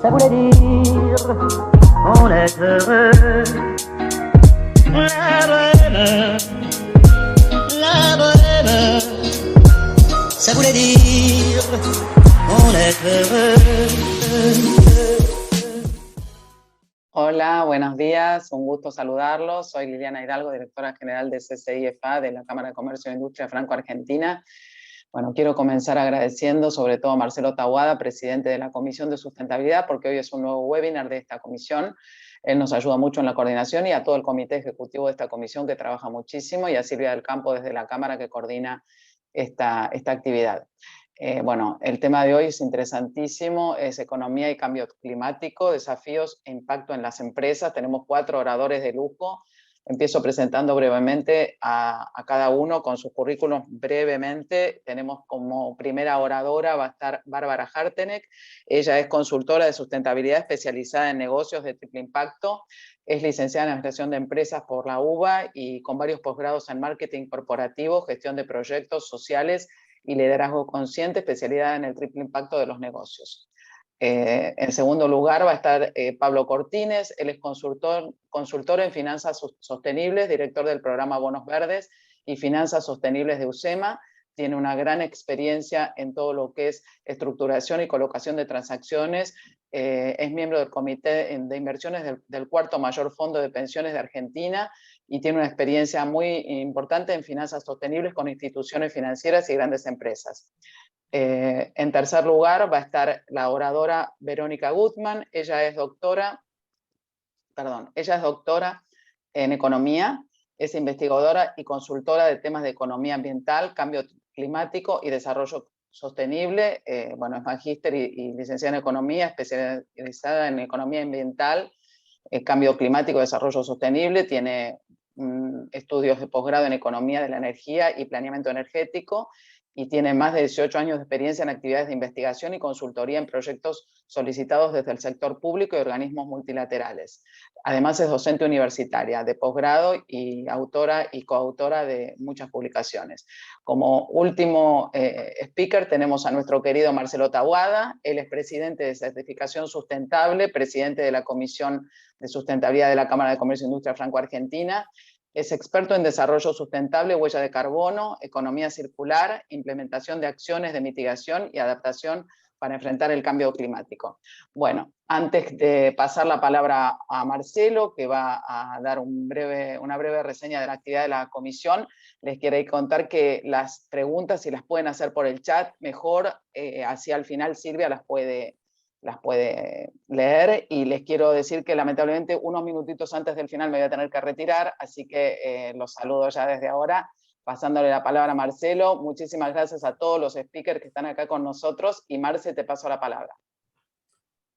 ça voulait dire on est heureux. La bohème, ça voulait dire on est heureux. Hola, buenos días, un gusto saludarlos. Soy Liliana Hidalgo, directora general de CCIFA, de la Cámara de Comercio e Industria Franco-Argentina. Bueno, quiero comenzar agradeciendo sobre todo a Marcelo Taboada, presidente de la Comisión de Sustentabilidad, porque hoy es un nuevo webinar de esta comisión. Él nos ayuda mucho en la coordinación, y a todo el comité ejecutivo de esta comisión que trabaja muchísimo, y a Silvia del Campo desde la Cámara que coordina esta actividad. Bueno, el tema de hoy es interesantísimo, es economía y cambio climático, desafíos e impacto en las empresas. Tenemos 4 oradores de lujo. Empiezo presentando brevemente a cada uno con sus currículos brevemente. Tenemos como primera oradora, va a estar Bárbara Hartenek. Ella es consultora de sustentabilidad especializada en negocios de triple impacto. Es licenciada en Administración de Empresas por la UBA y con varios posgrados en marketing corporativo, gestión de proyectos sociales y liderazgo consciente, especialidad en el triple impacto de los negocios. En segundo lugar va a estar Pablo Cortines. Él es consultor en finanzas sostenibles, director del programa Bonos Verdes y Finanzas Sostenibles de UCEMA. Tiene una gran experiencia en todo lo que es estructuración y colocación de transacciones. Es miembro del comité de inversiones del 4º mayor fondo de pensiones de Argentina, y tiene una experiencia muy importante en finanzas sostenibles con instituciones financieras y grandes empresas. En tercer lugar va a estar la oradora Verónica Gutmann. Ella es doctora en economía, es investigadora y consultora de temas de economía ambiental, cambio climático y desarrollo sostenible. Bueno, es magíster y licenciada en economía, especializada en economía ambiental, cambio climático y desarrollo sostenible. Tiene estudios de posgrado en economía de la energía y planeamiento energético, y tiene más de 18 años de experiencia en actividades de investigación y consultoría en proyectos solicitados desde el sector público y organismos multilaterales. Además es docente universitaria de posgrado y autora y coautora de muchas publicaciones. Como último speaker tenemos a nuestro querido Marcelo Taboada. Él es presidente de Certificación Sustentable, presidente de la Comisión de Sustentabilidad de la Cámara de Comercio e Industria Franco-Argentina. Es experto en desarrollo sustentable, huella de carbono, economía circular, implementación de acciones de mitigación y adaptación para enfrentar el cambio climático. Bueno, antes de pasar la palabra a Marcelo, que va a dar una breve reseña de la actividad de la comisión, les quiero contar que las preguntas, si las pueden hacer por el chat, mejor, así al final Silvia las puede leer. Y les quiero decir que lamentablemente unos minutitos antes del final me voy a tener que retirar, así que los saludo ya desde ahora, pasándole la palabra a Marcelo. Muchísimas gracias a todos los speakers que están acá con nosotros, y Marce, te paso la palabra.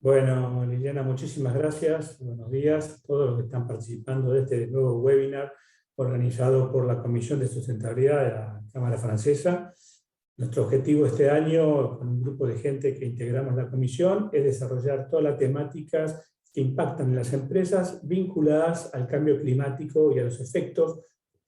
Bueno, Liliana, muchísimas gracias. Buenos días a todos los que están participando de este nuevo webinar organizado por la Comisión de Sustentabilidad de la Cámara Francesa. Nuestro objetivo este año, con un grupo de gente que integramos la comisión, es desarrollar todas las temáticas que impactan en las empresas vinculadas al cambio climático y a los efectos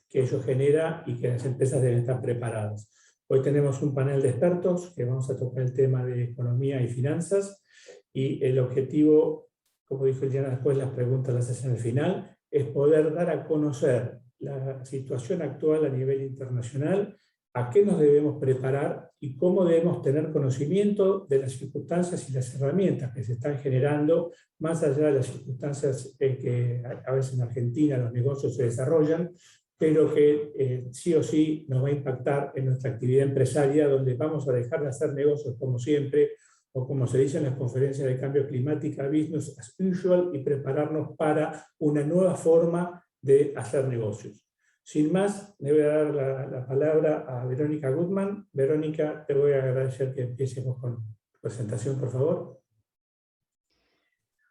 que ello genera, y que las empresas deben estar preparadas. Hoy tenemos un panel de expertos que vamos a tocar el tema de economía y finanzas, y el objetivo, como dijo Eliana, después las preguntas las hacen al final, es poder dar a conocer la situación actual a nivel internacional, a qué nos debemos preparar y cómo debemos tener conocimiento de las circunstancias y las herramientas que se están generando, más allá de las circunstancias que a veces en Argentina los negocios se desarrollan, pero que sí o sí nos va a impactar en nuestra actividad empresaria, donde vamos a dejar de hacer negocios como siempre, o como se dice en las conferencias de cambio climático, business as usual, y prepararnos para una nueva forma de hacer negocios. Sin más, le voy a dar la palabra a Verónica Gutmann. Verónica, te voy a agradecer que empecemos con tu presentación, por favor.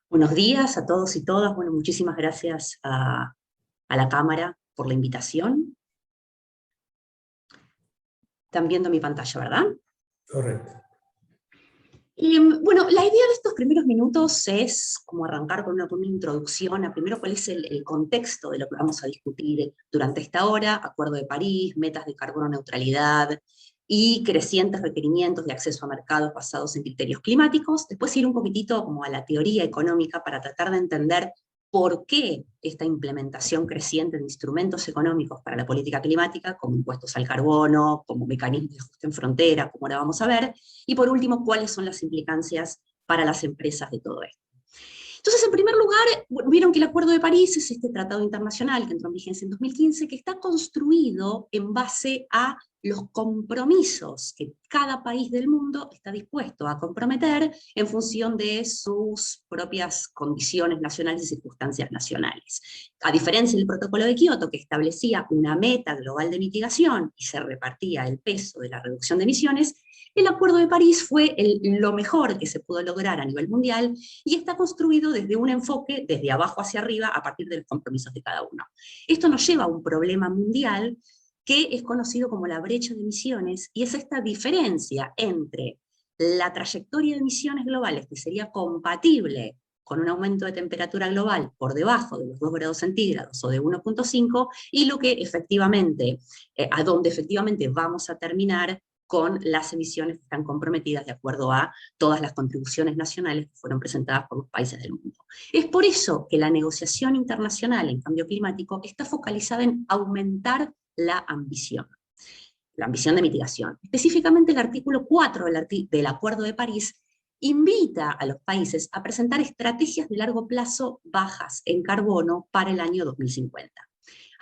Buenos días a todos y todas. Bueno, muchísimas gracias a la Cámara por la invitación. Están viendo mi pantalla, ¿verdad? Correcto. Bueno, la idea de estos primeros minutos es como arrancar con una introducción a primero cuál es el contexto de lo que vamos a discutir durante esta hora: Acuerdo de París, metas de carbono neutralidad, y crecientes requerimientos de acceso a mercados basados en criterios climáticos. Después ir un poquitito como a la teoría económica para tratar de entender por qué esta implementación creciente de instrumentos económicos para la política climática, como impuestos al carbono, como mecanismos de ajuste en frontera, como ahora vamos a ver, y por último, cuáles son las implicancias para las empresas de todo esto. Entonces, en primer lugar, vieron que el Acuerdo de París es este tratado internacional que entró en vigencia en 2015, que está construido en base a los compromisos que cada país del mundo está dispuesto a comprometer en función de sus propias condiciones nacionales y circunstancias nacionales. A diferencia del Protocolo de Kioto, que establecía una meta global de mitigación y se repartía el peso de la reducción de emisiones, el Acuerdo de París fue lo mejor que se pudo lograr a nivel mundial y está construido desde un enfoque desde abajo hacia arriba a partir de los compromisos de cada uno. Esto nos lleva a un problema mundial que es conocido como la brecha de emisiones, y es esta diferencia entre la trayectoria de emisiones globales que sería compatible con un aumento de temperatura global por debajo de los 2 grados centígrados o de 1.5, y lo que efectivamente, a donde efectivamente vamos a terminar con las emisiones que están comprometidas de acuerdo a todas las contribuciones nacionales que fueron presentadas por los países del mundo. Es por eso que la negociación internacional en cambio climático está focalizada en aumentar la ambición de mitigación. Específicamente el artículo 4 del Acuerdo de París invita a los países a presentar estrategias de largo plazo bajas en carbono para el año 2050.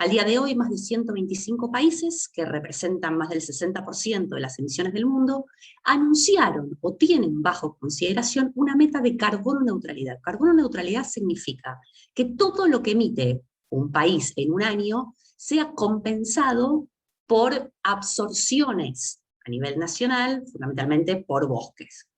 Al día de hoy, más de 125 países, que representan más del 60% de las emisiones del mundo, anunciaron o tienen bajo consideración una meta de carbono neutralidad. Carbono neutralidad significa que todo lo que emite un país en un año sea compensado por absorciones a nivel nacional, fundamentalmente por bosques.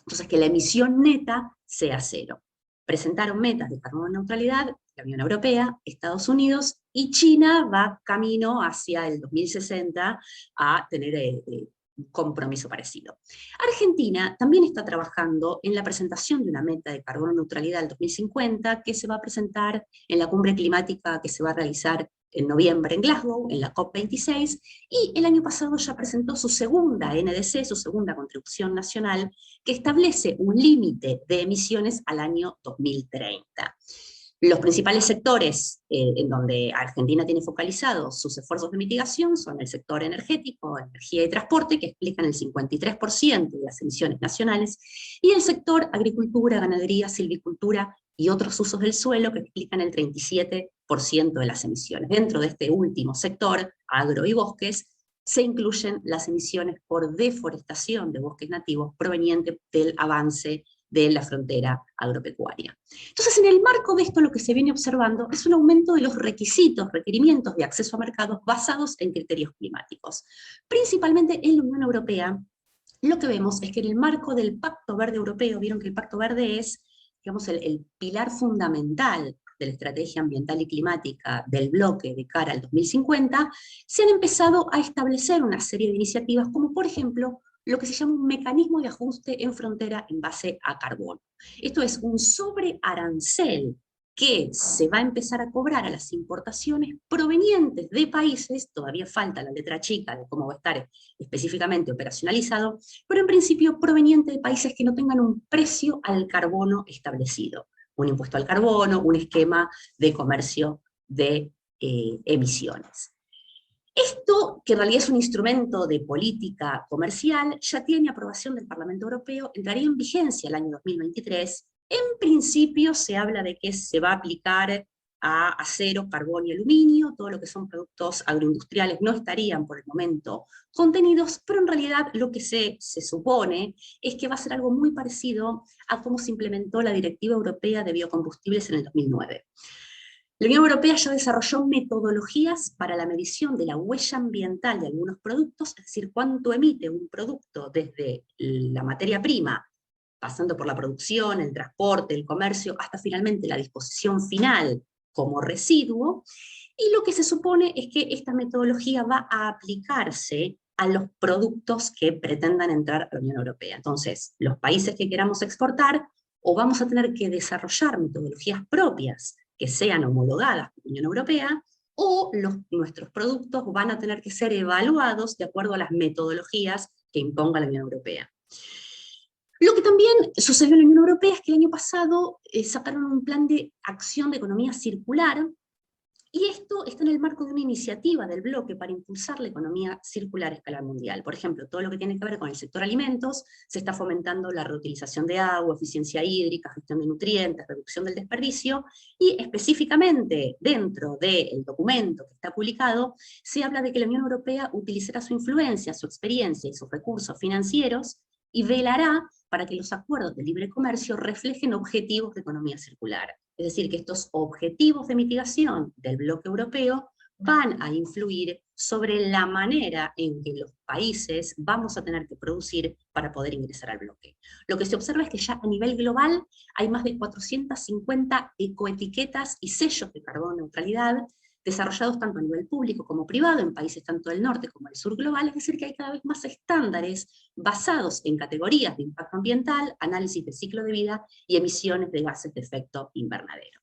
Entonces, que la emisión neta sea cero. Presentaron metas de carbono neutralidad la Unión Europea, Estados Unidos, y China va camino hacia el 2060 a tener un compromiso parecido. Argentina también está trabajando en la presentación de una meta de carbono neutralidad al 2050 que se va a presentar en la cumbre climática que se va a realizar en noviembre en Glasgow, en la COP26, y el año pasado ya presentó su segunda NDC, su segunda contribución nacional, que establece un límite de emisiones al año 2030. Los principales sectores en donde Argentina tiene focalizados sus esfuerzos de mitigación son el sector energético, energía y transporte, que explican el 53% de las emisiones nacionales, y el sector agricultura, ganadería, silvicultura y otros usos del suelo, que explican el 37% de las emisiones. Dentro de este último sector, agro y bosques, se incluyen las emisiones por deforestación de bosques nativos proveniente del avance de la frontera agropecuaria. Entonces, en el marco de esto, lo que se viene observando es un aumento de los requerimientos de acceso a mercados basados en criterios climáticos. Principalmente en la Unión Europea, lo que vemos es que en el marco del Pacto Verde Europeo, vieron que el Pacto Verde es, digamos, el pilar fundamental de la estrategia ambiental y climática del bloque de cara al 2050, se han empezado a establecer una serie de iniciativas, como por ejemplo, lo que se llama un mecanismo de ajuste en frontera en base a carbono. Esto es un sobrearancel que se va a empezar a cobrar a las importaciones provenientes de países, todavía falta la letra chica de cómo va a estar específicamente operacionalizado, pero en principio proveniente de países que no tengan un precio al carbono establecido. Un impuesto al carbono, un esquema de comercio de emisiones. Esto, que en realidad es un instrumento de política comercial, ya tiene aprobación del Parlamento Europeo, entraría en vigencia el año 2023. En principio se habla de que se va a aplicar a acero, carbón y aluminio, todo lo que son productos agroindustriales no estarían por el momento contenidos, pero en realidad lo que se supone es que va a ser algo muy parecido a cómo se implementó la Directiva Europea de Biocombustibles en el 2009. La Unión Europea ya desarrolló metodologías para la medición de la huella ambiental de algunos productos, es decir, cuánto emite un producto desde la materia prima, pasando por la producción, el transporte, el comercio, hasta finalmente la disposición final como residuo, y lo que se supone es que esta metodología va a aplicarse a los productos que pretendan entrar a la Unión Europea. Entonces, los países que queramos exportar, o vamos a tener que desarrollar metodologías propias que sean homologadas por la Unión Europea, o nuestros productos van a tener que ser evaluados de acuerdo a las metodologías que imponga la Unión Europea. Lo que también sucedió en la Unión Europea es que el año pasado sacaron un plan de acción de economía circular, y esto está en el marco de una iniciativa del bloque para impulsar la economía circular a escala mundial. Por ejemplo, todo lo que tiene que ver con el sector alimentos, se está fomentando la reutilización de agua, eficiencia hídrica, gestión de nutrientes, reducción del desperdicio, y específicamente dentro del documento que está publicado, se habla de que la Unión Europea utilizará su influencia, su experiencia y sus recursos financieros y velará para que los acuerdos de libre comercio reflejen objetivos de economía circular. Es decir, que estos objetivos de mitigación del bloque europeo van a influir sobre la manera en que los países vamos a tener que producir para poder ingresar al bloque. Lo que se observa es que ya a nivel global hay más de 450 ecoetiquetas y sellos de carbono neutralidad desarrollados tanto a nivel público como privado, en países tanto del norte como del sur global, es decir, que hay cada vez más estándares basados en categorías de impacto ambiental, análisis de ciclo de vida y emisiones de gases de efecto invernadero.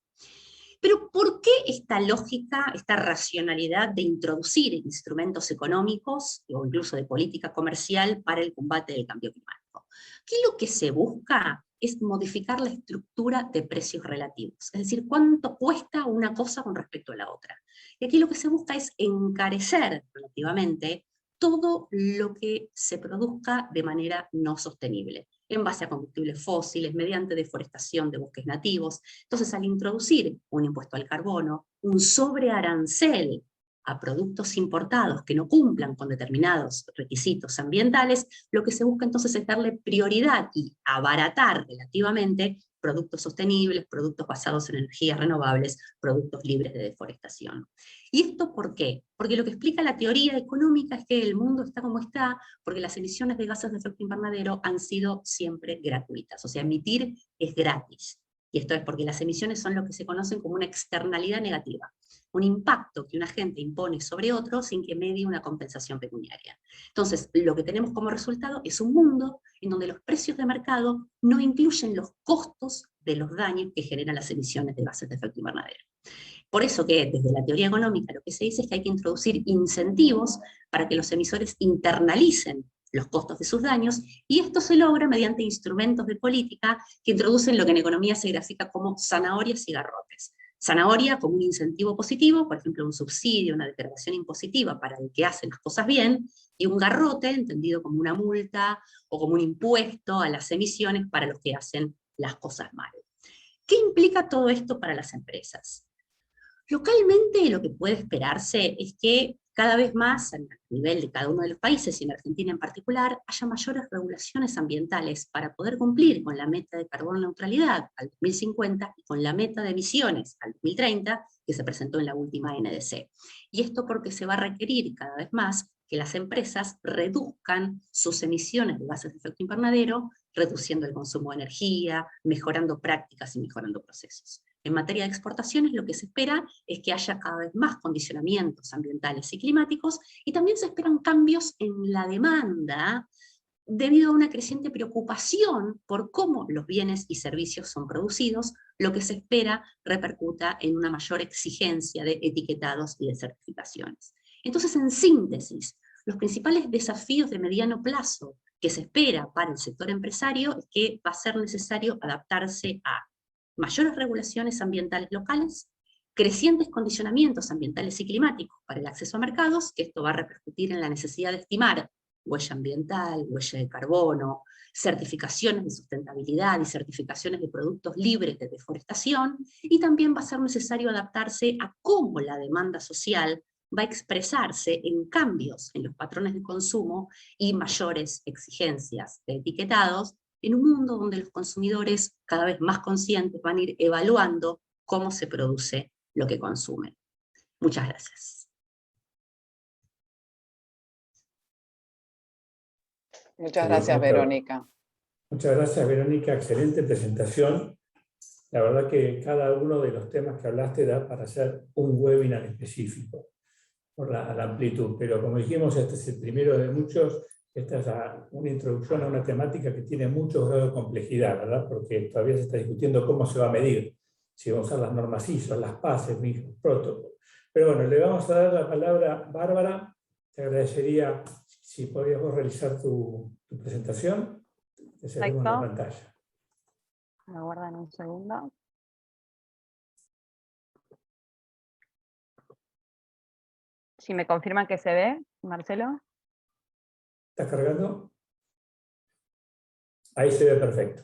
Pero ¿por qué esta lógica, esta racionalidad de introducir instrumentos económicos o incluso de política comercial para el combate del cambio climático? Aquí lo que se busca es modificar la estructura de precios relativos, es decir, cuánto cuesta una cosa con respecto a la otra. Y aquí lo que se busca es encarecer relativamente todo lo que se produzca de manera no sostenible, en base a combustibles fósiles, mediante deforestación de bosques nativos. Entonces, al introducir un impuesto al carbono, un sobrearancel a productos importados que no cumplan con determinados requisitos ambientales, lo que se busca entonces es darle prioridad y abaratar relativamente productos sostenibles, productos basados en energías renovables, productos libres de deforestación. ¿Y esto por qué? Porque lo que explica la teoría económica es que el mundo está como está, porque las emisiones de gases de efecto invernadero han sido siempre gratuitas, o sea, emitir es gratis. Y esto es porque las emisiones son lo que se conocen como una externalidad negativa, un impacto que un agente impone sobre otro sin que medie una compensación pecuniaria. Entonces, lo que tenemos como resultado es un mundo en donde los precios de mercado no incluyen los costos de los daños que generan las emisiones de gases de efecto invernadero. Por eso que desde la teoría económica lo que se dice es que hay que introducir incentivos para que los emisores internalicen los costos de sus daños, y esto se logra mediante instrumentos de política que introducen lo que en economía se grafica como zanahorias y garrotes. Zanahoria como un incentivo positivo, por ejemplo un subsidio, una declaración impositiva para el que hace las cosas bien, y un garrote entendido como una multa o como un impuesto a las emisiones para los que hacen las cosas mal. ¿Qué implica todo esto para las empresas? Localmente lo que puede esperarse es que cada vez más, a nivel de cada uno de los países, y en Argentina en particular, haya mayores regulaciones ambientales para poder cumplir con la meta de carbono neutralidad al 2050 y con la meta de emisiones al 2030 que se presentó en la última NDC. Y esto porque se va a requerir cada vez más que las empresas reduzcan sus emisiones de gases de efecto invernadero, reduciendo el consumo de energía, mejorando prácticas y mejorando procesos. En materia de exportaciones, lo que se espera es que haya cada vez más condicionamientos ambientales y climáticos, y también se esperan cambios en la demanda debido a una creciente preocupación por cómo los bienes y servicios son producidos, lo que se espera repercuta en una mayor exigencia de etiquetados y de certificaciones. Entonces, en síntesis, los principales desafíos de mediano plazo que se espera para el sector empresario es que va a ser necesario adaptarse a mayores regulaciones ambientales locales, crecientes condicionamientos ambientales y climáticos para el acceso a mercados, que esto va a repercutir en la necesidad de estimar huella ambiental, huella de carbono, certificaciones de sustentabilidad y certificaciones de productos libres de deforestación, y también va a ser necesario adaptarse a cómo la demanda social va a expresarse en cambios en los patrones de consumo y mayores exigencias de etiquetados, en un mundo donde los consumidores cada vez más conscientes van a ir evaluando cómo se produce lo que consumen. Muchas gracias. Muchas gracias, Verónica. Muchas gracias, Verónica. Excelente presentación. La verdad que cada uno de los temas que hablaste da para hacer un webinar específico por la amplitud. Pero como dijimos, este es el primero de muchos. Esta es una introducción a una temática que tiene mucho grado de complejidad, ¿verdad? Porque todavía se está discutiendo cómo se va a medir, si vamos a usar las normas ISO, las PACE, los protocolos. Pero bueno, le vamos a dar la palabra a Bárbara. Te agradecería si podías vos realizar tu presentación. Te seguimos la Perfecto. pantalla. Me guardan un segundo. Si me confirman que se ve, Marcelo. ¿Estás cargando? Ahí se ve perfecto.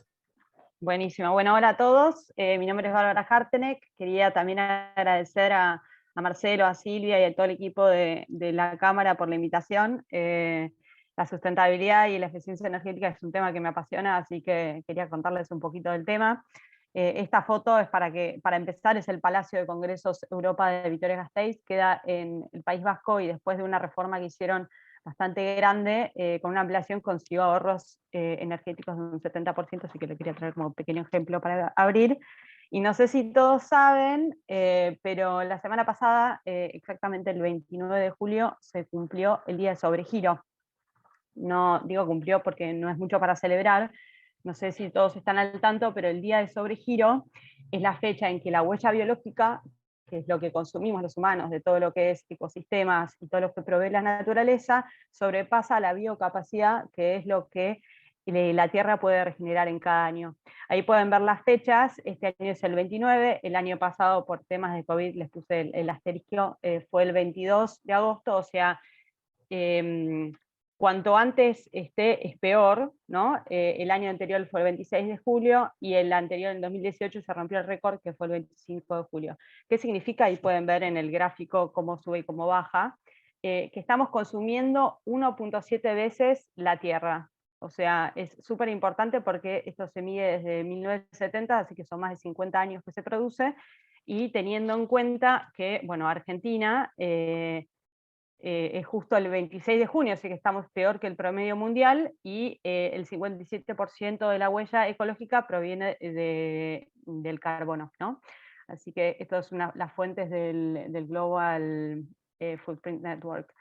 Buenísimo. Bueno, hola a todos. Mi nombre es Bárbara Harteneck. Quería también agradecer a Marcelo, a Silvia y a todo el equipo de la Cámara por la invitación. La sustentabilidad y la eficiencia energética es un tema que me apasiona, así que quería contarles un poquito del tema. Esta foto es para empezar, es el Palacio de Congresos Europa de Vitoria-Gasteiz, queda en el País Vasco, y después de una reforma que hicieron bastante grande, con una ampliación consiguió ahorros energéticos de un 70%, así que lo quería traer como pequeño ejemplo para abrir. Y no sé si todos saben, pero la semana pasada, exactamente el 29 de julio, se cumplió el Día de Sobregiro. No digo cumplió porque no es mucho para celebrar, no sé si todos están al tanto, pero el Día de Sobregiro es la fecha en que la huella biológica, que es lo que consumimos los humanos de todo lo que es ecosistemas y todo lo que provee la naturaleza, sobrepasa la biocapacidad, que es lo que la Tierra puede regenerar en cada año. Ahí pueden ver las fechas. Este año es el 29, el año pasado por temas de COVID les puse el asterisco, fue el 22 de agosto, o sea, cuanto antes esté es peor, ¿no? El año anterior fue el 26 de julio y el anterior, en 2018, se rompió el récord, que fue el 25 de julio. ¿Qué significa? Ahí pueden ver en el gráfico cómo sube y cómo baja, que estamos consumiendo 1.7 veces la Tierra. O sea, es súper importante porque esto se mide desde 1970, así que son más de 50 años que se produce, y teniendo en cuenta que, bueno, Argentina es justo el 26 de junio, así que estamos peor que el promedio mundial, y el 57% de la huella ecológica proviene del carbono, ¿no? Así que esto son las fuentes del Global Footprint Network.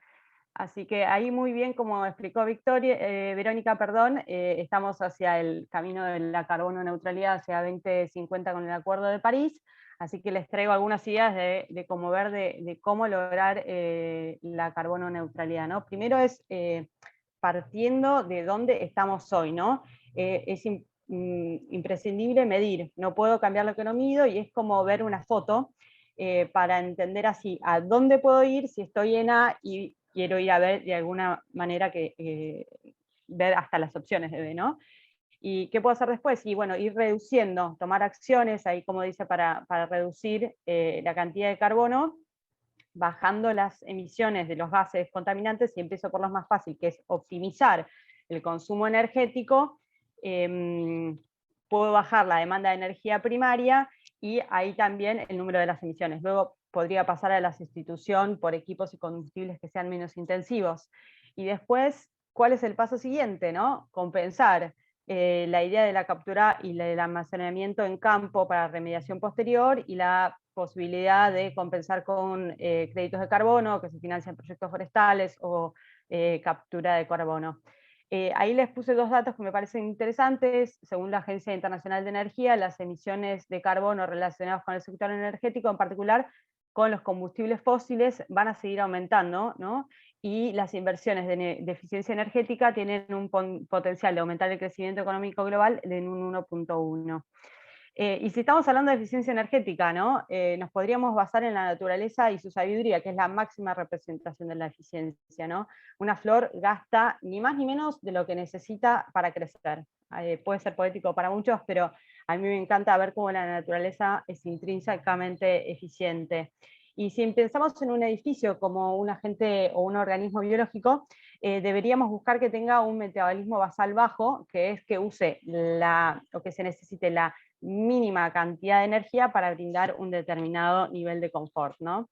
Así que ahí muy bien, como explicó Verónica, estamos hacia el camino de la carbono neutralidad hacia 2050 con el Acuerdo de París, así que les traigo algunas ideas de cómo ver, de cómo lograr la carbono neutralidad, ¿no? Primero es partiendo de dónde estamos hoy, ¿no? Es imprescindible medir, no puedo cambiar lo que no mido, y es como ver una foto para entender así a dónde puedo ir si estoy en A y quiero ir a ver de alguna manera ver hasta las opciones de B, ¿no? ¿Y qué puedo hacer después? Y bueno, ir reduciendo, tomar acciones, ahí como dice, para reducir la cantidad de carbono, bajando las emisiones de los gases contaminantes, y empiezo por lo más fácil, que es optimizar el consumo energético. Puedo bajar la demanda de energía primaria, y ahí también el número de las emisiones. Luego podría pasar a la sustitución por equipos y combustibles que sean menos intensivos. Y después, ¿cuál es el paso siguiente, no? Compensar la idea de la captura y del almacenamiento en campo para remediación posterior, y la posibilidad de compensar con créditos de carbono que se financian proyectos forestales o captura de carbono. Ahí les puse dos datos que me parecen interesantes. Según la Agencia Internacional de Energía, las emisiones de carbono relacionadas con el sector energético, en particular con los combustibles fósiles, van a seguir aumentando, ¿no? Y las inversiones de eficiencia energética tienen un potencial de aumentar el crecimiento económico global en un 1.1. Y si estamos hablando de eficiencia energética, ¿no? Nos podríamos basar en la naturaleza y su sabiduría, que es la máxima representación de la eficiencia, ¿no? Una flor gasta ni más ni menos de lo que necesita para crecer. Puede ser poético para muchos, pero a mí me encanta ver cómo la naturaleza es intrínsecamente eficiente. Y si pensamos en un edificio como un agente o un organismo biológico, deberíamos buscar que tenga un metabolismo basal bajo, que es que use o que se necesite la mínima cantidad de energía para brindar un determinado nivel de confort, ¿no?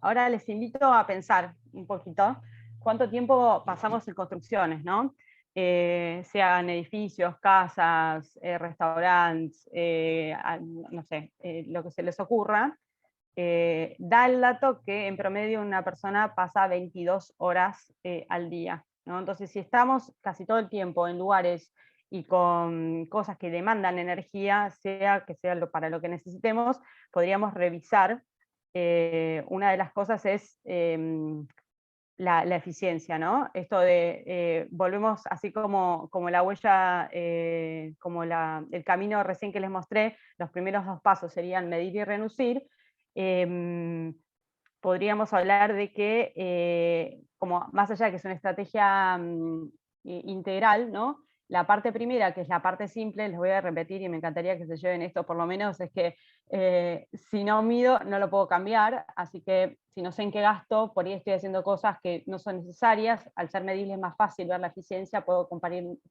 Ahora les invito a pensar un poquito cuánto tiempo pasamos en construcciones, ¿no? Sean edificios, casas, restaurantes, no sé, lo que se les ocurra. Da el dato que en promedio una persona pasa 22 horas al día, ¿no? Entonces, si estamos casi todo el tiempo en lugares y con cosas que demandan energía, sea que sea para lo que necesitemos, podríamos revisar una de las cosas es la eficiencia, ¿no? Esto de, volvemos así como la huella, como el camino recién que les mostré, los primeros 2 pasos serían medir y reducir. Podríamos hablar de que, como más allá de que es una estrategia integral, ¿no? La parte primera, que es la parte simple, les voy a repetir y me encantaría que se lleven esto por lo menos, es que si no mido no lo puedo cambiar, así que si no sé en qué gasto, por ahí estoy haciendo cosas que no son necesarias, al ser medible es más fácil ver la eficiencia, puedo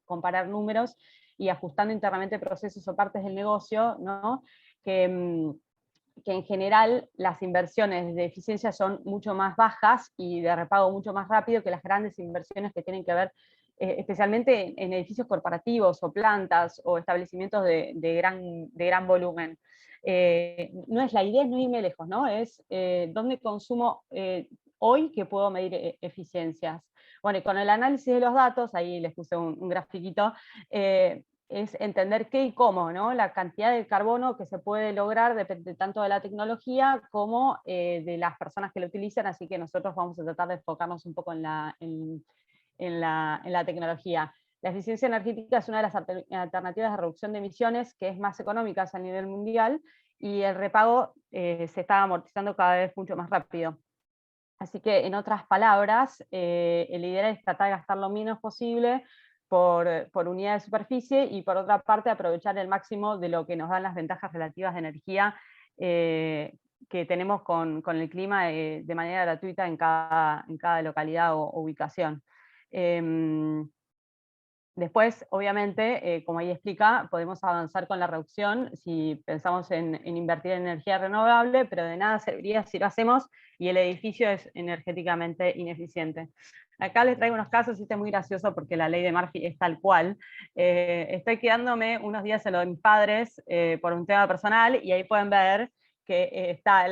comparar números y ajustando internamente procesos o partes del negocio, ¿no? Que en general las inversiones de eficiencia son mucho más bajas y de repago mucho más rápido que las grandes inversiones que tienen que ver especialmente en edificios corporativos o plantas o establecimientos de gran volumen. No es la idea, es no irme lejos, ¿no? Es dónde consumo hoy que puedo medir eficiencias. Bueno, y con el análisis de los datos, ahí les puse un grafiquito, es entender qué y cómo, ¿no? La cantidad de carbono que se puede lograr depende tanto de la tecnología como de las personas que lo utilizan, así que nosotros vamos a tratar de enfocarnos un poco en la tecnología. La eficiencia energética es una de las alternativas de reducción de emisiones que es más económicas a nivel mundial y el repago se está amortizando cada vez mucho más rápido. Así que, en otras palabras, el ideal es tratar de gastar lo menos posible por unidad de superficie y por otra parte aprovechar el máximo de lo que nos dan las ventajas relativas de energía que tenemos con el clima de manera gratuita en cada localidad o ubicación. Después, obviamente, como ahí explica, podemos avanzar con la reducción si pensamos en invertir en energía renovable, pero de nada serviría si lo hacemos y el edificio es energéticamente ineficiente. Acá les traigo unos casos, y este es muy gracioso porque la ley de Murphy es tal cual. Estoy quedándome unos días en lo de mis padres por un tema personal y ahí pueden ver que está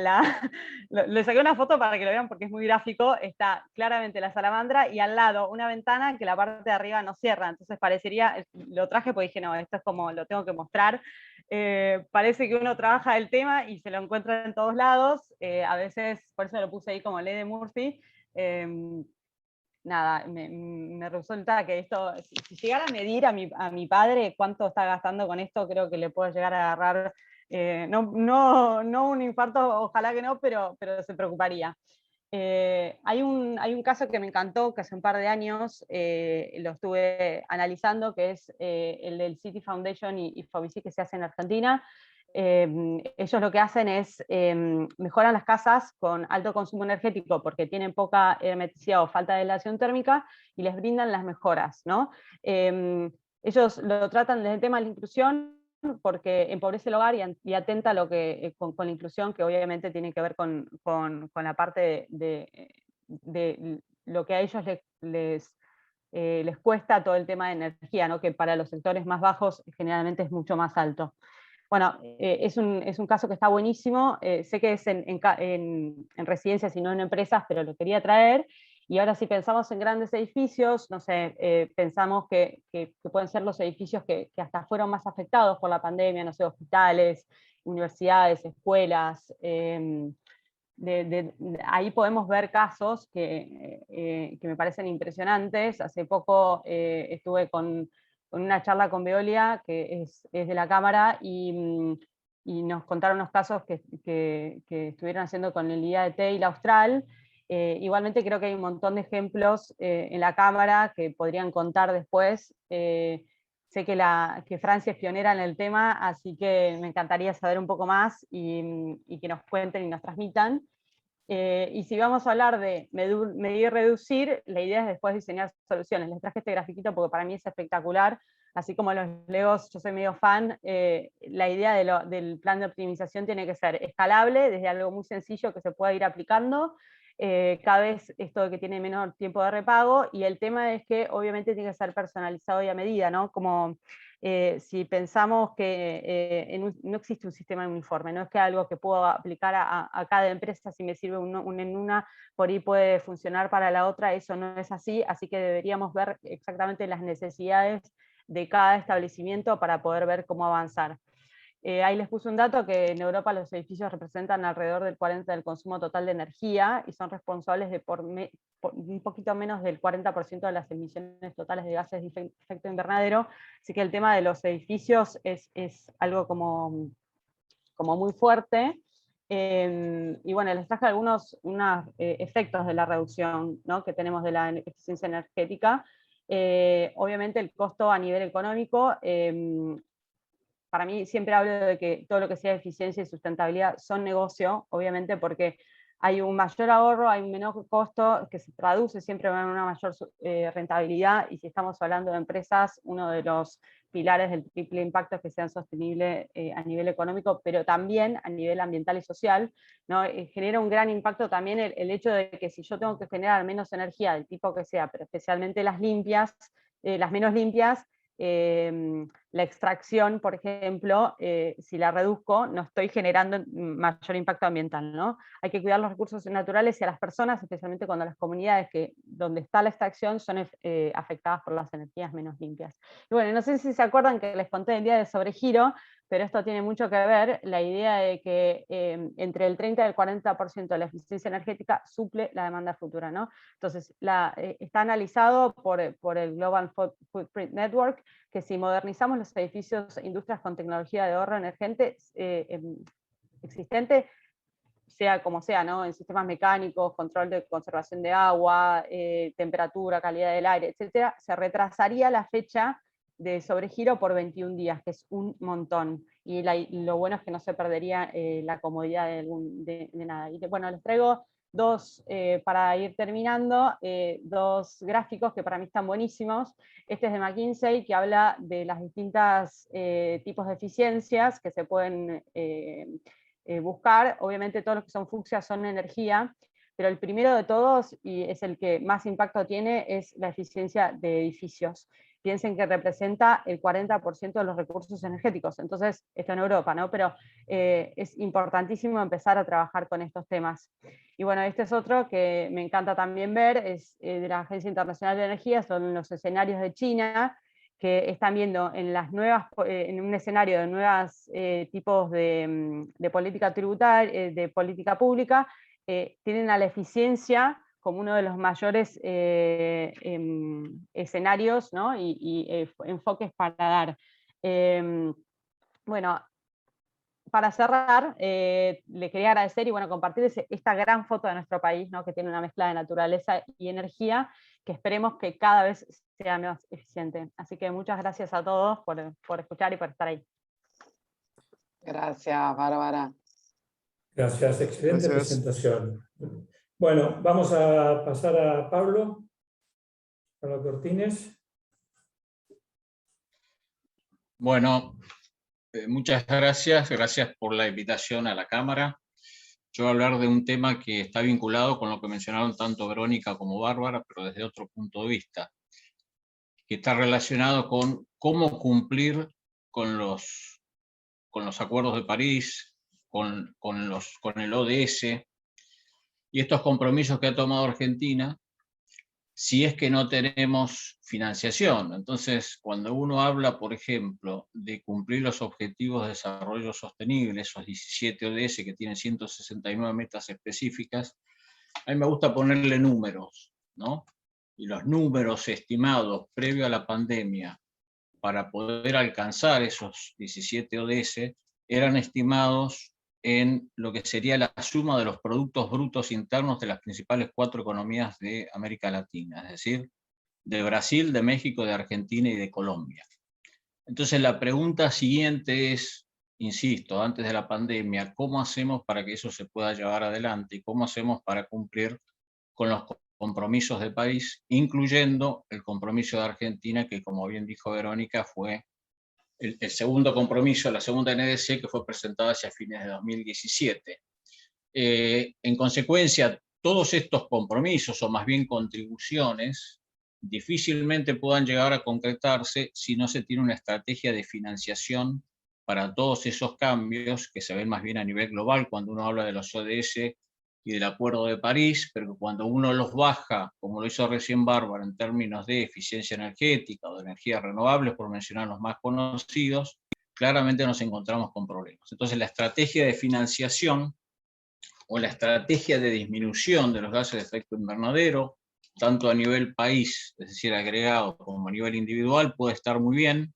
le saqué una foto para que lo vean porque es muy gráfico, está claramente la salamandra y al lado una ventana que la parte de arriba no cierra, entonces parecería, lo traje porque dije, no, esto es como, lo tengo que mostrar, parece que uno trabaja el tema y se lo encuentra en todos lados, a veces, por eso lo puse ahí como ley de Murphy, nada, me resulta que esto, si llegara a medir a mi padre cuánto está gastando con esto, creo que le puedo llegar a agarrar, no un infarto, ojalá que no, pero se preocuparía. Hay un caso que me encantó, que hace un par de años lo estuve analizando, que es el del City Foundation y Fovisi que se hace en Argentina. Ellos lo que hacen es mejoran las casas con alto consumo energético porque tienen poca hermeticidad o falta de aislación térmica y les brindan las mejoras, ¿no? Ellos lo tratan desde el tema de la inclusión porque empobrece el hogar y atenta a lo que, con la inclusión, que obviamente tiene que ver con la parte de lo que a ellos les cuesta todo el tema de energía, ¿no? Que para los sectores más bajos generalmente es mucho más alto. Bueno, es un caso que está buenísimo, sé que es en residencias y no en empresas, pero lo quería traer. Y ahora si pensamos en grandes edificios, no sé, pensamos que pueden ser los edificios que hasta fueron más afectados por la pandemia, no sé, hospitales, universidades, escuelas. Ahí podemos ver casos que me parecen impresionantes. Hace poco estuve con una charla con Veolia, que es de la Cámara, y nos contaron unos casos que estuvieron haciendo con el IAET y la Austral. Igualmente creo que hay un montón de ejemplos en la Cámara que podrían contar después. Sé que Francia es pionera en el tema, así que me encantaría saber un poco más y que nos cuenten y nos transmitan. Y si vamos a hablar de medir y reducir, la idea es después diseñar soluciones. Les traje este grafiquito porque para mí es espectacular, así como los Legos, yo soy medio fan, la idea del plan de optimización tiene que ser escalable, desde algo muy sencillo que se pueda ir aplicando, cada vez esto de que tiene menor tiempo de repago, y el tema es que obviamente tiene que ser personalizado y a medida, ¿no? Como si pensamos que no existe un sistema uniforme, no es que algo que puedo aplicar a cada empresa, si me sirve en una, por ahí puede funcionar para la otra, eso no es así, así que deberíamos ver exactamente las necesidades de cada establecimiento para poder ver cómo avanzar. Ahí les puse un dato que en Europa los edificios representan alrededor del 40% del consumo total de energía y son responsables de por un poquito menos del 40% de las emisiones totales de gases de efecto invernadero, así que el tema de los edificios es algo como muy fuerte. Y bueno, les traje unos efectos de la reducción, ¿no?, que tenemos de la eficiencia energética. Obviamente el costo a nivel económico, para mí siempre hablo de que todo lo que sea eficiencia y sustentabilidad son negocio, obviamente porque hay un mayor ahorro, hay un menor costo, que se traduce siempre en una mayor rentabilidad, y si estamos hablando de empresas, uno de los pilares del triple impacto es que sean sostenibles a nivel económico, pero también a nivel ambiental y social, ¿no? Genera un gran impacto también el hecho de que si yo tengo que generar menos energía del tipo que sea, pero especialmente las limpias, las menos limpias, la extracción, por ejemplo, si la reduzco, no estoy generando mayor impacto ambiental, ¿no? Hay que cuidar los recursos naturales y a las personas, especialmente cuando las comunidades donde está la extracción son afectadas por las energías menos limpias. Y bueno, no sé si se acuerdan que les conté el día de sobregiro, pero esto tiene mucho que ver, la idea de que entre el 30 y el 40% de la eficiencia energética suple la demanda futura, ¿no? Entonces, está analizado por el Global Footprint Network, que si modernizamos los edificios e industrias con tecnología de ahorro energético existente, sea como sea, ¿no?, en sistemas mecánicos, control de conservación de agua, temperatura, calidad del aire, etcétera, se retrasaría la fecha de sobregiro por 21 días, que es un montón. Y lo bueno es que no se perdería la comodidad de nada. Y bueno, les traigo para ir terminando, dos gráficos que para mí están buenísimos. Este es de McKinsey, que habla de las distintas tipos de eficiencias que se pueden buscar. Obviamente todos los que son fucsias son energía, pero el primero de todos, y es el que más impacto tiene, es la eficiencia de edificios. Piensen que representa el 40% de los recursos energéticos, entonces esto en Europa, ¿no? Pero es importantísimo empezar a trabajar con estos temas. Y bueno, este es otro que me encanta también ver, es de la Agencia Internacional de Energía, son los escenarios de China, que están viendo en un escenario de nuevos tipos de política tributaria, de política pública, tienen a la eficiencia como uno de los mayores escenarios, ¿no?, y enfoques para dar. Bueno, para cerrar, le quería agradecer y bueno, compartirles esta gran foto de nuestro país, ¿no?, que tiene una mezcla de naturaleza y energía, que esperemos que cada vez sea más eficiente. Así que muchas gracias a todos por escuchar y por estar ahí. Gracias, Bárbara. Gracias, excelente Gracias. presentación. Bueno, vamos a pasar a Pablo Cortines. Bueno, muchas gracias por la invitación a la Cámara. Yo voy a hablar de un tema que está vinculado con lo que mencionaron tanto Verónica como Bárbara, pero desde otro punto de vista, que está relacionado con cómo cumplir con los acuerdos de París, con el ODS, y estos compromisos que ha tomado Argentina, si es que no tenemos financiación. Entonces, cuando uno habla, por ejemplo, de cumplir los objetivos de desarrollo sostenible, esos 17 ODS que tienen 169 metas específicas, a mí me gusta ponerle números, ¿no? Y los números estimados previo a la pandemia para poder alcanzar esos 17 ODS eran estimados en lo que sería la suma de los productos brutos internos de las principales 4 economías de América Latina, es decir, de Brasil, de México, de Argentina y de Colombia. Entonces la pregunta siguiente es, insisto, antes de la pandemia, ¿cómo hacemos para que eso se pueda llevar adelante? ¿Y cómo hacemos para cumplir con los compromisos de país, incluyendo el compromiso de Argentina, que como bien dijo Verónica, fue el segundo compromiso, la segunda NDC, que fue presentada hacia fines de 2017. En consecuencia, todos estos compromisos, o más bien contribuciones, difícilmente puedan llegar a concretarse si no se tiene una estrategia de financiación para todos esos cambios que se ven más bien a nivel global cuando uno habla de los ODS y del Acuerdo de París, pero cuando uno los baja, como lo hizo recién Bárbara, en términos de eficiencia energética o de energías renovables, por mencionar los más conocidos, claramente nos encontramos con problemas. Entonces la estrategia de financiación o la estrategia de disminución de los gases de efecto invernadero, tanto a nivel país, es decir, agregado, como a nivel individual, puede estar muy bien,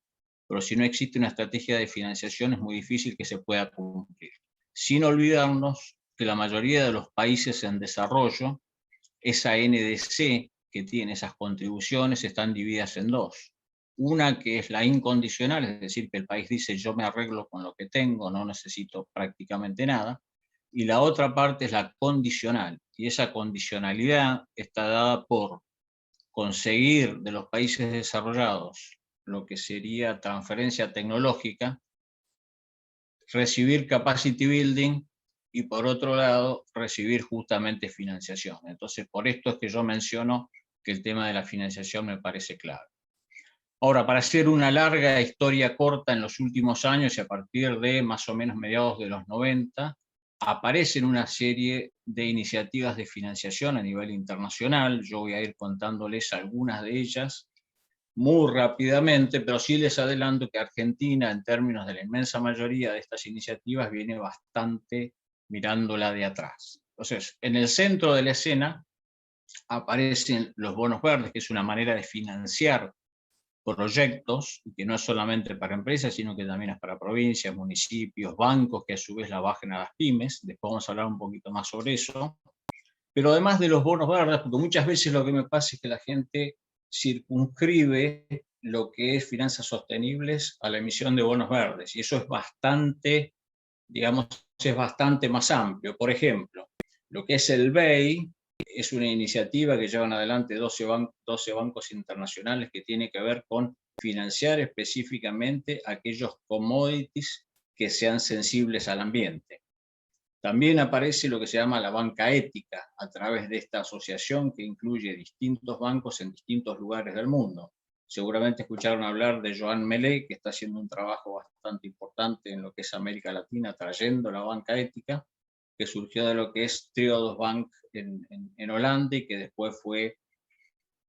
pero si no existe una estrategia de financiación es muy difícil que se pueda cumplir. Sin olvidarnos que la mayoría de los países en desarrollo, esa NDC que tiene esas contribuciones están divididas en dos. Una que es la incondicional, es decir, que el país dice yo me arreglo con lo que tengo, no necesito prácticamente nada, y la otra parte es la condicional, y esa condicionalidad está dada por conseguir de los países desarrollados lo que sería transferencia tecnológica, recibir capacity building y por otro lado recibir justamente financiación. Entonces por esto es que yo menciono que el tema de la financiación me parece clave. Ahora, para hacer una larga historia corta, en los últimos años y a partir de más o menos mediados de los 90, aparecen una serie de iniciativas de financiación a nivel internacional. Yo voy a ir contándoles algunas de ellas muy rápidamente, pero sí les adelanto que Argentina, en términos de la inmensa mayoría de estas iniciativas, viene bastante mirándola de atrás. Entonces, en el centro de la escena aparecen los bonos verdes, que es una manera de financiar proyectos, que no es solamente para empresas, sino que también es para provincias, municipios, bancos, que a su vez la bajen a las pymes. Después vamos a hablar un poquito más sobre eso. Pero además de los bonos verdes, porque muchas veces lo que me pasa es que la gente circunscribe lo que es finanzas sostenibles a la emisión de bonos verdes, y eso es bastante, digamos, es bastante más amplio. Por ejemplo, lo que es el BEI es una iniciativa que llevan adelante 12 bancos internacionales que tiene que ver con financiar específicamente aquellos commodities que sean sensibles al ambiente. También aparece lo que se llama la banca ética a través de esta asociación que incluye distintos bancos en distintos lugares del mundo. Seguramente escucharon hablar de Joan Melé, que está haciendo un trabajo bastante importante en lo que es América Latina, trayendo la banca ética, que surgió de lo que es Triodos Bank en Holanda y que después fue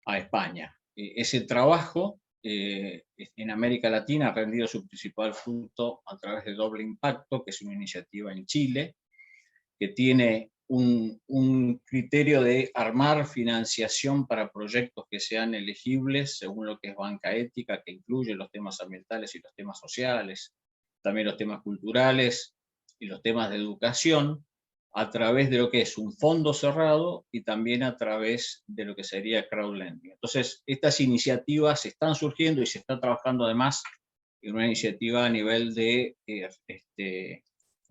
a España. Ese trabajo en América Latina ha rendido su principal fruto a través de Doble Impacto, que es una iniciativa en Chile, que tiene un criterio de armar financiación para proyectos que sean elegibles según lo que es banca ética, que incluye los temas ambientales y los temas sociales, también los temas culturales y los temas de educación, a través de lo que es un fondo cerrado y también a través de lo que sería crowdlending. Entonces, estas iniciativas están surgiendo y se está trabajando además en una iniciativa a nivel de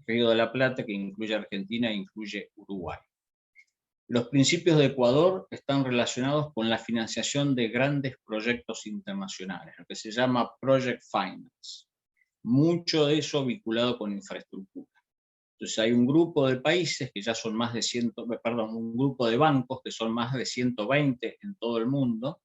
Río de la Plata, que incluye Argentina e incluye Uruguay. Los principios de Ecuador están relacionados con la financiación de grandes proyectos internacionales, lo que se llama Project Finance. Mucho de eso vinculado con infraestructura. Entonces hay un grupo de países que ya son más de un grupo de bancos que son más de 120 en todo el mundo,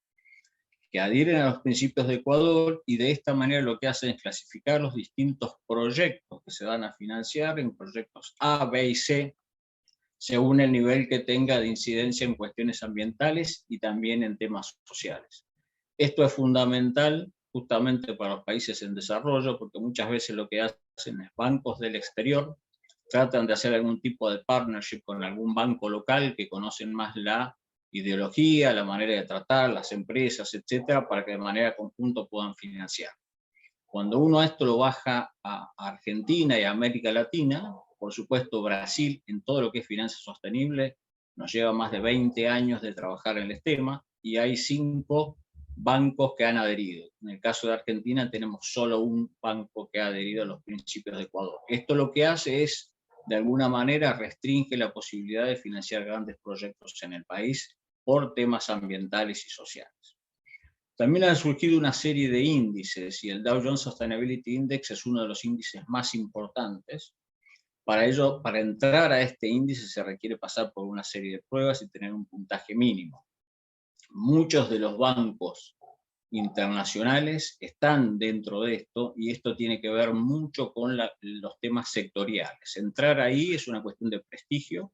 que adhieren a los principios de Ecuador y de esta manera lo que hacen es clasificar los distintos proyectos que se van a financiar en proyectos A, B y C, según el nivel que tenga de incidencia en cuestiones ambientales y también en temas sociales. Esto es fundamental justamente para los países en desarrollo, porque muchas veces lo que hacen es bancos del exterior, tratan de hacer algún tipo de partnership con algún banco local que conocen más la ideología, la manera de tratar, las empresas, etcétera, para que de manera conjunta puedan financiar. Cuando uno esto lo baja a Argentina y a América Latina, por supuesto Brasil en todo lo que es finanzas sostenibles, nos lleva más de 20 años de trabajar en el tema y hay 5 bancos que han adherido. En el caso de Argentina tenemos solo un banco que ha adherido a los principios de Ecuador. Esto lo que hace es, de alguna manera, restringe la posibilidad de financiar grandes proyectos en el país por temas ambientales y sociales. También ha surgido una serie de índices y el Dow Jones Sustainability Index es uno de los índices más importantes. Para ello, para entrar a este índice se requiere pasar por una serie de pruebas y tener un puntaje mínimo. Muchos de los bancos internacionales están dentro de esto y esto tiene que ver mucho con los temas sectoriales. Entrar ahí es una cuestión de prestigio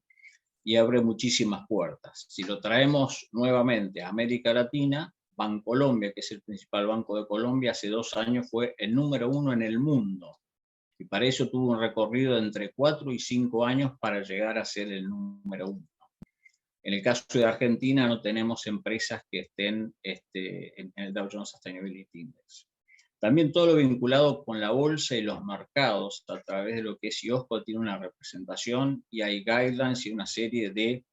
y abre muchísimas puertas. Si lo traemos nuevamente a América Latina, Bancolombia, que es el principal banco de Colombia, hace 2 años fue el número 1 en el mundo. Y para eso tuvo un recorrido de entre 4 y 5 años para llegar a ser el número 1. En el caso de Argentina no tenemos empresas que estén en el Dow Jones Sustainability Index. También todo lo vinculado con la bolsa y los mercados, a través de lo que es IOSCO, tiene una representación y hay guidelines y una serie de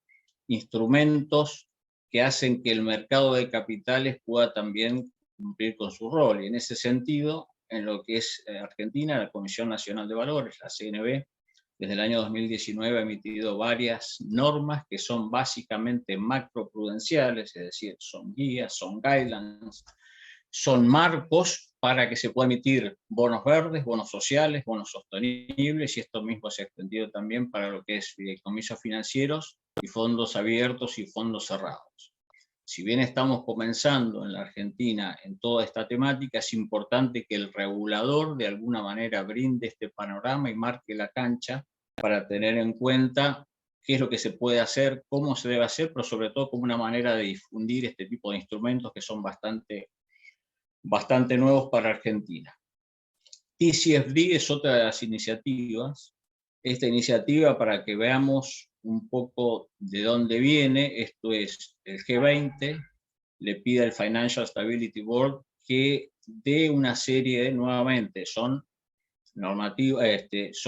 instrumentos que hacen que el mercado de capitales pueda también cumplir con su rol. Y en ese sentido, en lo que es Argentina, la Comisión Nacional de Valores, la CNV, desde el año 2019 ha emitido varias normas que son básicamente macroprudenciales, es decir, son guías, son guidelines, son marcos para que se pueda emitir bonos verdes, bonos sociales, bonos sostenibles, y esto mismo se ha extendido también para lo que es fideicomisos financieros y fondos abiertos y fondos cerrados. Si bien estamos comenzando en la Argentina en toda esta temática, es importante que el regulador de alguna manera brinde este panorama y marque la cancha para tener en cuenta qué es lo que se puede hacer, cómo se debe hacer, pero sobre todo como una manera de difundir este tipo de instrumentos que son bastante nuevos para Argentina. TCFD es otra de las iniciativas. Esta iniciativa, para que veamos un poco de dónde viene, esto es el G20, le pide al Financial Stability Board que dé una serie de, nuevamente, son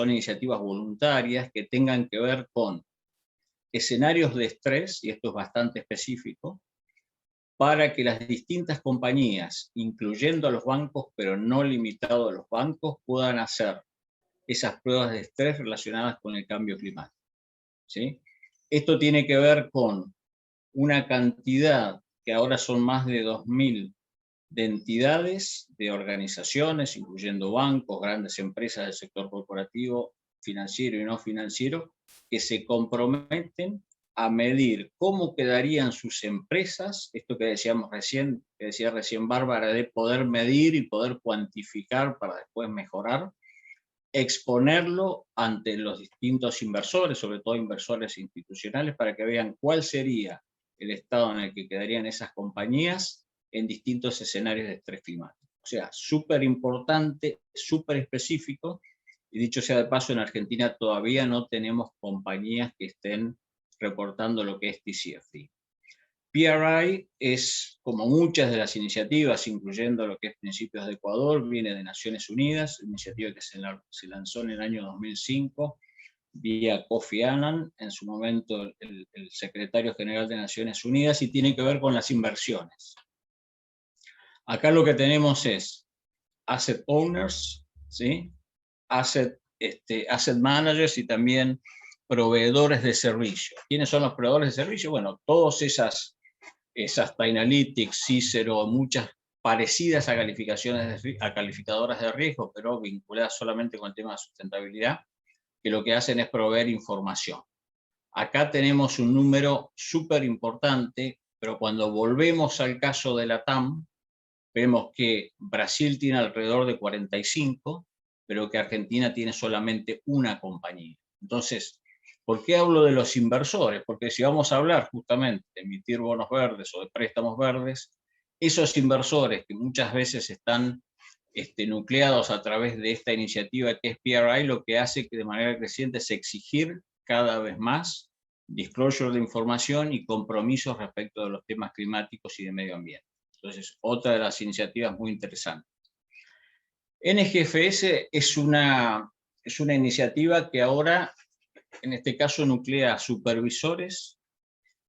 iniciativas voluntarias que tengan que ver con escenarios de estrés, y esto es bastante específico, para que las distintas compañías, incluyendo a los bancos, pero no limitado a los bancos, puedan hacer esas pruebas de estrés relacionadas con el cambio climático. ¿Sí? Esto tiene que ver con una cantidad que ahora son más de 2.000 de entidades, de organizaciones, incluyendo bancos, grandes empresas del sector corporativo, financiero y no financiero, que se comprometen a medir cómo quedarían sus empresas, esto que decíamos recién, que decía recién Bárbara, de poder medir y poder cuantificar para después mejorar, exponerlo ante los distintos inversores, sobre todo inversores institucionales, para que vean cuál sería el estado en el que quedarían esas compañías en distintos escenarios de estrés climático. O sea, súper importante, súper específico, y dicho sea de paso, en Argentina todavía no tenemos compañías que estén reportando lo que es TCFD. PRI es, como muchas de las iniciativas, incluyendo lo que es Principios de Ecuador, viene de Naciones Unidas, iniciativa que se lanzó en el año 2005, vía Kofi Annan, en su momento el secretario general de Naciones Unidas, y tiene que ver con las inversiones. Acá lo que tenemos es asset owners, ¿sí? asset managers y también proveedores de servicio. ¿Quiénes son los proveedores de servicio? Bueno, todas esas Sustainalytics, Cicero, muchas parecidas a calificadoras de riesgo, pero vinculadas solamente con el tema de sustentabilidad, que lo que hacen es proveer información. Acá tenemos un número súper importante, pero cuando volvemos al caso de la TAM, vemos que Brasil tiene alrededor de 45, pero que Argentina tiene solamente una compañía. Entonces, ¿por qué hablo de los inversores? Porque si vamos a hablar justamente de emitir bonos verdes o de préstamos verdes, esos inversores que muchas veces están nucleados a través de esta iniciativa que es PRI, lo que hace que de manera creciente es exigir cada vez más disclosure de información y compromisos respecto de los temas climáticos y de medio ambiente. Entonces, otra de las iniciativas muy interesantes. NGFS es una iniciativa que ahora, en este caso, nuclea a supervisores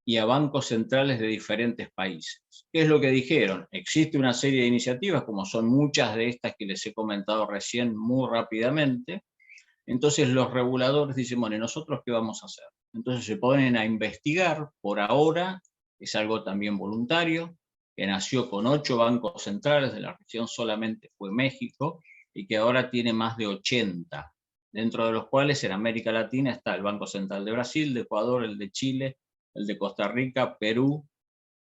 y a bancos centrales de diferentes países. ¿Qué es lo que dijeron? Existe una serie de iniciativas, como son muchas de estas que les he comentado recién muy rápidamente. Entonces los reguladores dicen, bueno, ¿y nosotros qué vamos a hacer? Entonces se ponen a investigar. Por ahora es algo también voluntario, que nació con 8 bancos centrales, de la región solamente fue México, y que ahora tiene más de 80, dentro de los cuales en América Latina está el Banco Central de Brasil, de Ecuador, el de Chile, el de Costa Rica, Perú,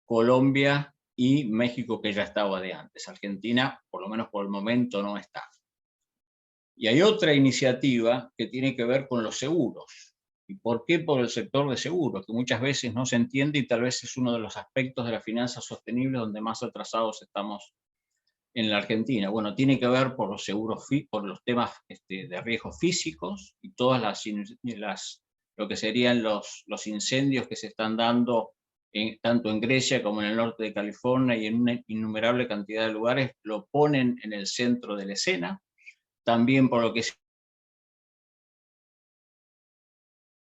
Colombia y México, que ya estaba de antes. Argentina, por lo menos por el momento, no está. Y hay otra iniciativa que tiene que ver con los seguros. ¿Y por qué? Por el sector de seguros, que muchas veces no se entiende y tal vez es uno de los aspectos de la finanza sostenible donde más atrasados estamos en la Argentina. Bueno, tiene que ver por los seguros, por los temas de riesgos físicos y todas lo que serían los incendios que se están dando tanto en Grecia como en el norte de California y en una innumerable cantidad de lugares, lo ponen en el centro de la escena. También por lo que es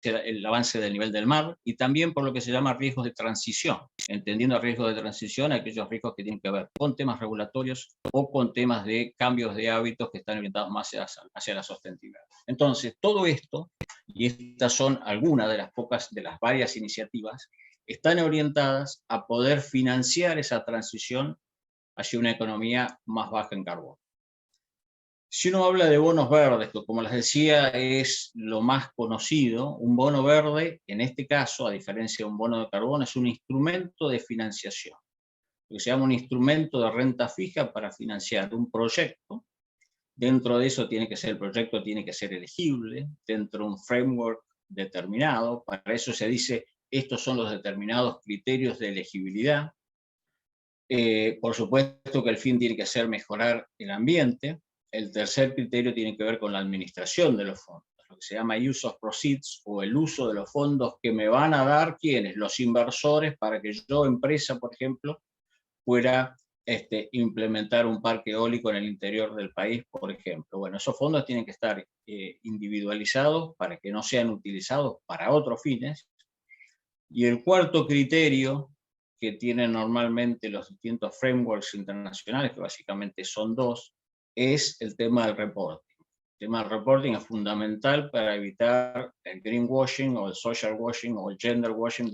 el avance del nivel del mar, y también por lo que se llama riesgos de transición, entendiendo riesgos de transición aquellos riesgos que tienen que ver con temas regulatorios o con temas de cambios de hábitos que están orientados más hacia la sostenibilidad. Entonces, todo esto, y estas son algunas de las varias iniciativas, están orientadas a poder financiar esa transición hacia una economía más baja en carbono. Si uno habla de bonos verdes, que como les decía es lo más conocido, un bono verde, en este caso, a diferencia de un bono de carbono, es un instrumento de financiación, lo que se llama un instrumento de renta fija para financiar un proyecto. Dentro de eso el proyecto tiene que ser elegible, dentro de un framework determinado. Para eso se dice, estos son los determinados criterios de elegibilidad. Por supuesto que el fin tiene que ser mejorar el ambiente. El tercer criterio tiene que ver con la administración de los fondos, lo que se llama use of proceeds, o el uso de los fondos que me van a dar, ¿quiénes? Los inversores, para que yo, empresa, por ejemplo, pueda implementar un parque eólico en el interior del país, por ejemplo. Bueno, esos fondos tienen que estar individualizados para que no sean utilizados para otros fines. Y el cuarto criterio que tienen normalmente los distintos frameworks internacionales, que básicamente son dos, es el tema del reporting. El tema del reporting es fundamental para evitar el greenwashing o el social washing o el gender washing,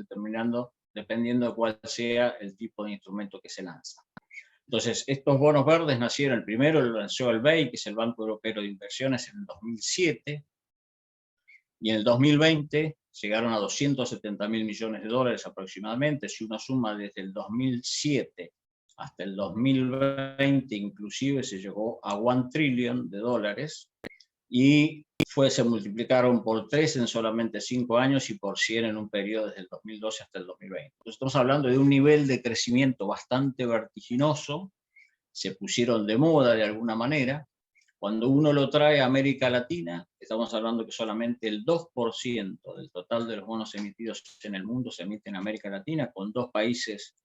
dependiendo de cuál sea el tipo de instrumento que se lanza. Entonces, estos bonos verdes nacieron, el primero lo lanzó el BEI, que es el Banco Europeo de Inversiones, en el 2007, y en el 2020 llegaron a 270.000 millones de dólares aproximadamente. Si uno suma desde el 2007 hasta el 2020, inclusive se llegó a $1 trillion, y se multiplicaron por 3 en solamente 5 años y por 100 en un periodo desde el 2012 hasta el 2020. Entonces estamos hablando de un nivel de crecimiento bastante vertiginoso, se pusieron de moda de alguna manera. Cuando uno lo trae a América Latina, estamos hablando que solamente el 2% del total de los bonos emitidos en el mundo se emite en América Latina, con 2 países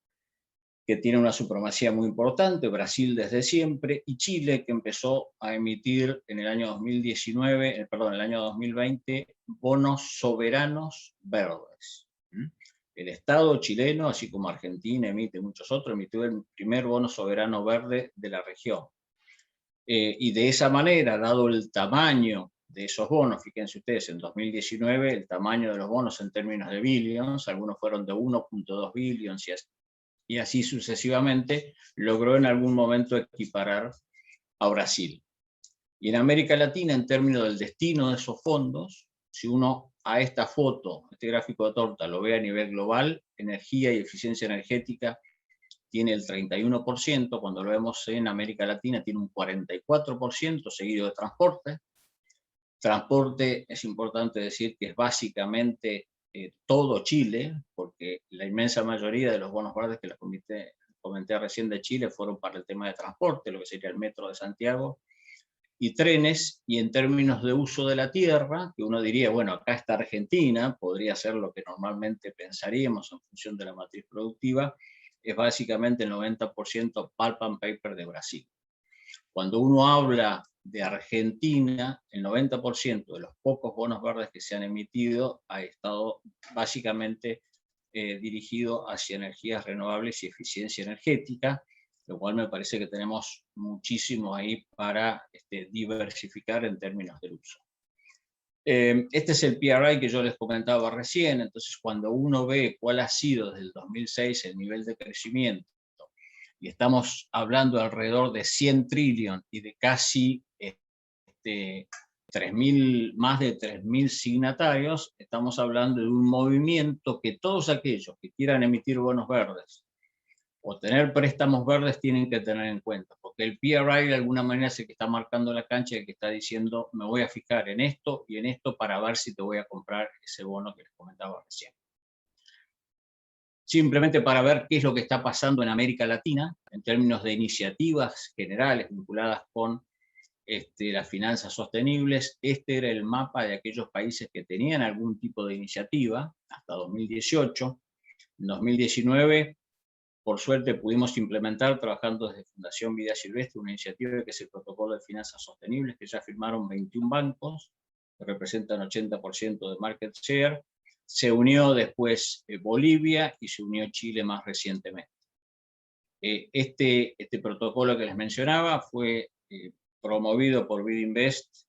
que tienen una supremacía muy importante, Brasil desde siempre, y Chile, que empezó a emitir en el año 2020, bonos soberanos verdes. El Estado chileno, así como Argentina emite muchos otros, emitió el primer bono soberano verde de la región. Y de esa manera, dado el tamaño de esos bonos, fíjense ustedes, en 2019 el tamaño de los bonos en términos de billions, algunos fueron de 1.2 billions y así sucesivamente, logró en algún momento equiparar a Brasil. Y en América Latina, en términos del destino de esos fondos, si uno a esta foto, este gráfico de torta, lo ve a nivel global, energía y eficiencia energética tiene el 31%, cuando lo vemos en América Latina tiene un 44%, seguido de transporte. Transporte, es importante decir que es básicamente todo Chile, porque la inmensa mayoría de los bonos verdes que les comenté recién de Chile fueron para el tema de transporte, lo que sería el metro de Santiago, y trenes. Y en términos de uso de la tierra, que uno diría, bueno, acá está Argentina, podría ser lo que normalmente pensaríamos en función de la matriz productiva, es básicamente el 90% pulp and paper de Brasil. Cuando uno habla de Argentina, el 90% de los pocos bonos verdes que se han emitido ha estado básicamente dirigido hacia energías renovables y eficiencia energética, lo cual me parece que tenemos muchísimo ahí para diversificar en términos del uso. Este es el PRI que yo les comentaba recién. Entonces, cuando uno ve cuál ha sido desde el 2006 el nivel de crecimiento, y estamos hablando de alrededor de 100 trillones y de casi más de 3.000 signatarios, estamos hablando de un movimiento que todos aquellos que quieran emitir bonos verdes o tener préstamos verdes tienen que tener en cuenta, porque el PRI de alguna manera es el que está marcando la cancha y que está diciendo, me voy a fijar en esto y en esto para ver si te voy a comprar ese bono que les comentaba recién. Simplemente para ver qué es lo que está pasando en América Latina, en términos de iniciativas generales vinculadas con las finanzas sostenibles. Este era el mapa de aquellos países que tenían algún tipo de iniciativa hasta 2018. En 2019, por suerte, pudimos implementar, trabajando desde Fundación Vida Silvestre, una iniciativa que es el Protocolo de Finanzas Sostenibles, que ya firmaron 21 bancos, que representan 80% de market share. Se unió después Bolivia y se unió Chile más recientemente. Este protocolo que les mencionaba fue promovido por Vidinvest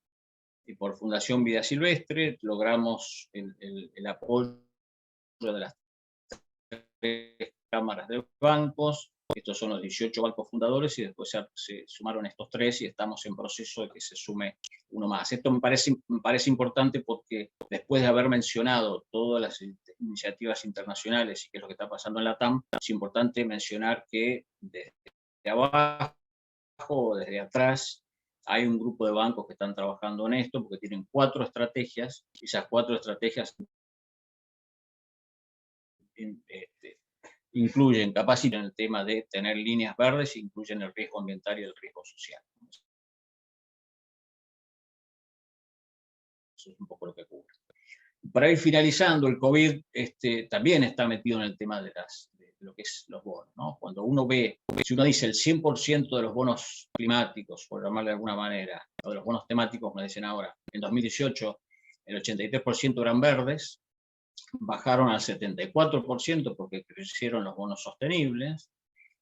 y por Fundación Vida Silvestre. Logramos el apoyo de las 3 cámaras de bancos. Estos son los 18 bancos fundadores y después se sumaron estos 3 y estamos en proceso de que se sume uno más. Esto me parece importante porque después de haber mencionado todas las iniciativas internacionales y qué es lo que está pasando en la TAM, es importante mencionar que desde abajo o desde atrás hay un grupo de bancos que están trabajando en esto porque tienen 4 estrategias y esas 4 estrategias incluyen, capacitan el tema de tener líneas verdes, incluyen el riesgo ambiental y el riesgo social. Eso es un poco lo que cubre. Para ir finalizando, el COVID también está metido en el tema de lo que es los bonos, ¿no? Cuando uno ve, si uno dice el 100% de los bonos climáticos, por llamarle de alguna manera, o de los bonos temáticos, me dicen ahora, en 2018 el 83% eran verdes, bajaron al 74% porque crecieron los bonos sostenibles,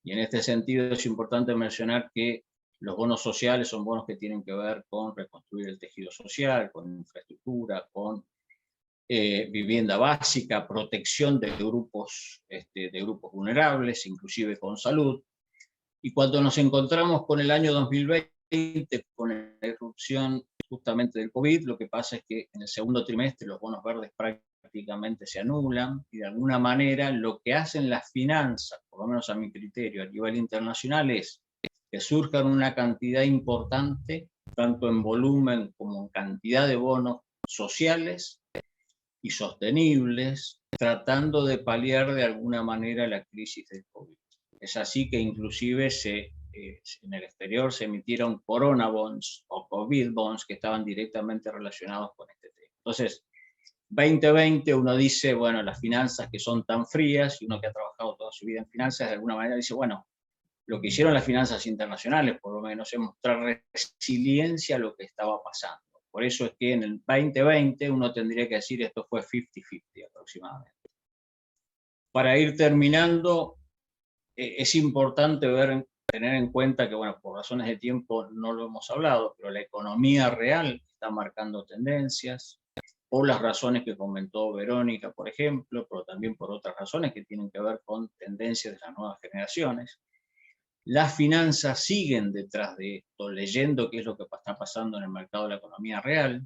y en este sentido es importante mencionar que los bonos sociales son bonos que tienen que ver con reconstruir el tejido social, con infraestructura, con vivienda básica, protección de grupos vulnerables, inclusive con salud. Y cuando nos encontramos con el año 2020, con la irrupción justamente del COVID, lo que pasa es que en el segundo trimestre los bonos verdes prácticamente se anulan y de alguna manera lo que hacen las finanzas, por lo menos a mi criterio, a nivel internacional, es que surjan una cantidad importante, tanto en volumen como en cantidad de bonos sociales y sostenibles, tratando de paliar de alguna manera la crisis del COVID. Es así que inclusive en el exterior se emitieron Corona Bonds o COVID Bonds que estaban directamente relacionados con este tema. Entonces, 2020 uno dice, bueno, las finanzas que son tan frías, y uno que ha trabajado toda su vida en finanzas, de alguna manera dice, bueno, lo que hicieron las finanzas internacionales, por lo menos, es mostrar resiliencia a lo que estaba pasando. Por eso es que en el 2020 uno tendría que decir esto fue 50-50 aproximadamente. Para ir terminando, es importante tener en cuenta que, bueno, por razones de tiempo no lo hemos hablado, pero la economía real está marcando tendencias, por las razones que comentó Verónica, por ejemplo, pero también por otras razones que tienen que ver con tendencias de las nuevas generaciones. Las finanzas siguen detrás de esto, leyendo qué es lo que está pasando en el mercado de la economía real.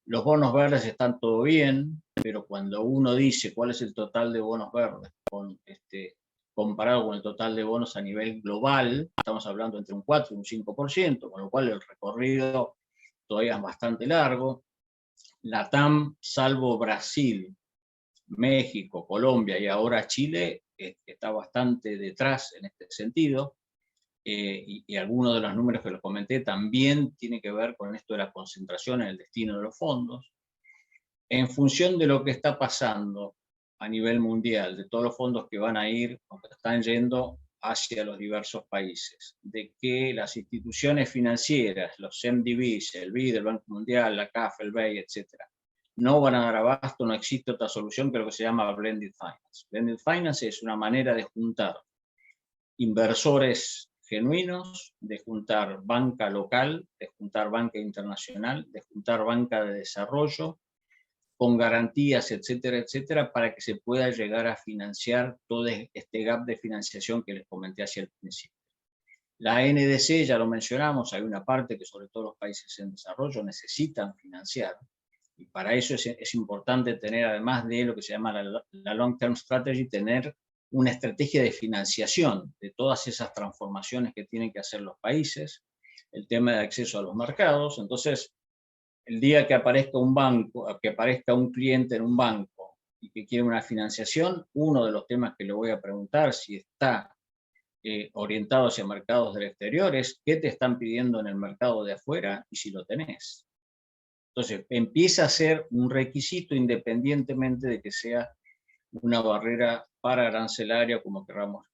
Los bonos verdes están todo bien, pero cuando uno dice cuál es el total de bonos verdes comparado con el total de bonos a nivel global, estamos hablando entre un 4 y un 5%, con lo cual el recorrido todavía es bastante largo. La TAM, salvo Brasil, México, Colombia y ahora Chile, está bastante detrás en este sentido, y algunos de los números que les comenté también tienen que ver con esto de la concentración en el destino de los fondos. En función de lo que está pasando a nivel mundial, de todos los fondos que van a ir o que están yendo hacia los diversos países, de que las instituciones financieras, los MDBs, el BID, el Banco Mundial, la CAF, el BEI, etc., no van a dar abasto, no existe otra solución que lo que se llama Blended Finance. Blended Finance es una manera de juntar inversores genuinos, de juntar banca local, de juntar banca internacional, de juntar banca de desarrollo, con garantías, etcétera, etcétera, para que se pueda llegar a financiar todo este gap de financiación que les comenté hacia el principio. La NDC, ya lo mencionamos, hay una parte que sobre todo los países en desarrollo necesitan financiar, y para eso es importante tener, además de lo que se llama la Long Term Strategy, tener una estrategia de financiación de todas esas transformaciones que tienen que hacer los países, el tema de acceso a los mercados. Entonces, el día que aparezca un banco, que aparezca un cliente en un banco y que quiere una financiación, uno de los temas que le voy a preguntar si está orientado hacia mercados del exterior es qué te están pidiendo en el mercado de afuera y si lo tenés. Entonces, empieza a ser un requisito independientemente de que sea una barrera para arancelaria, como queramos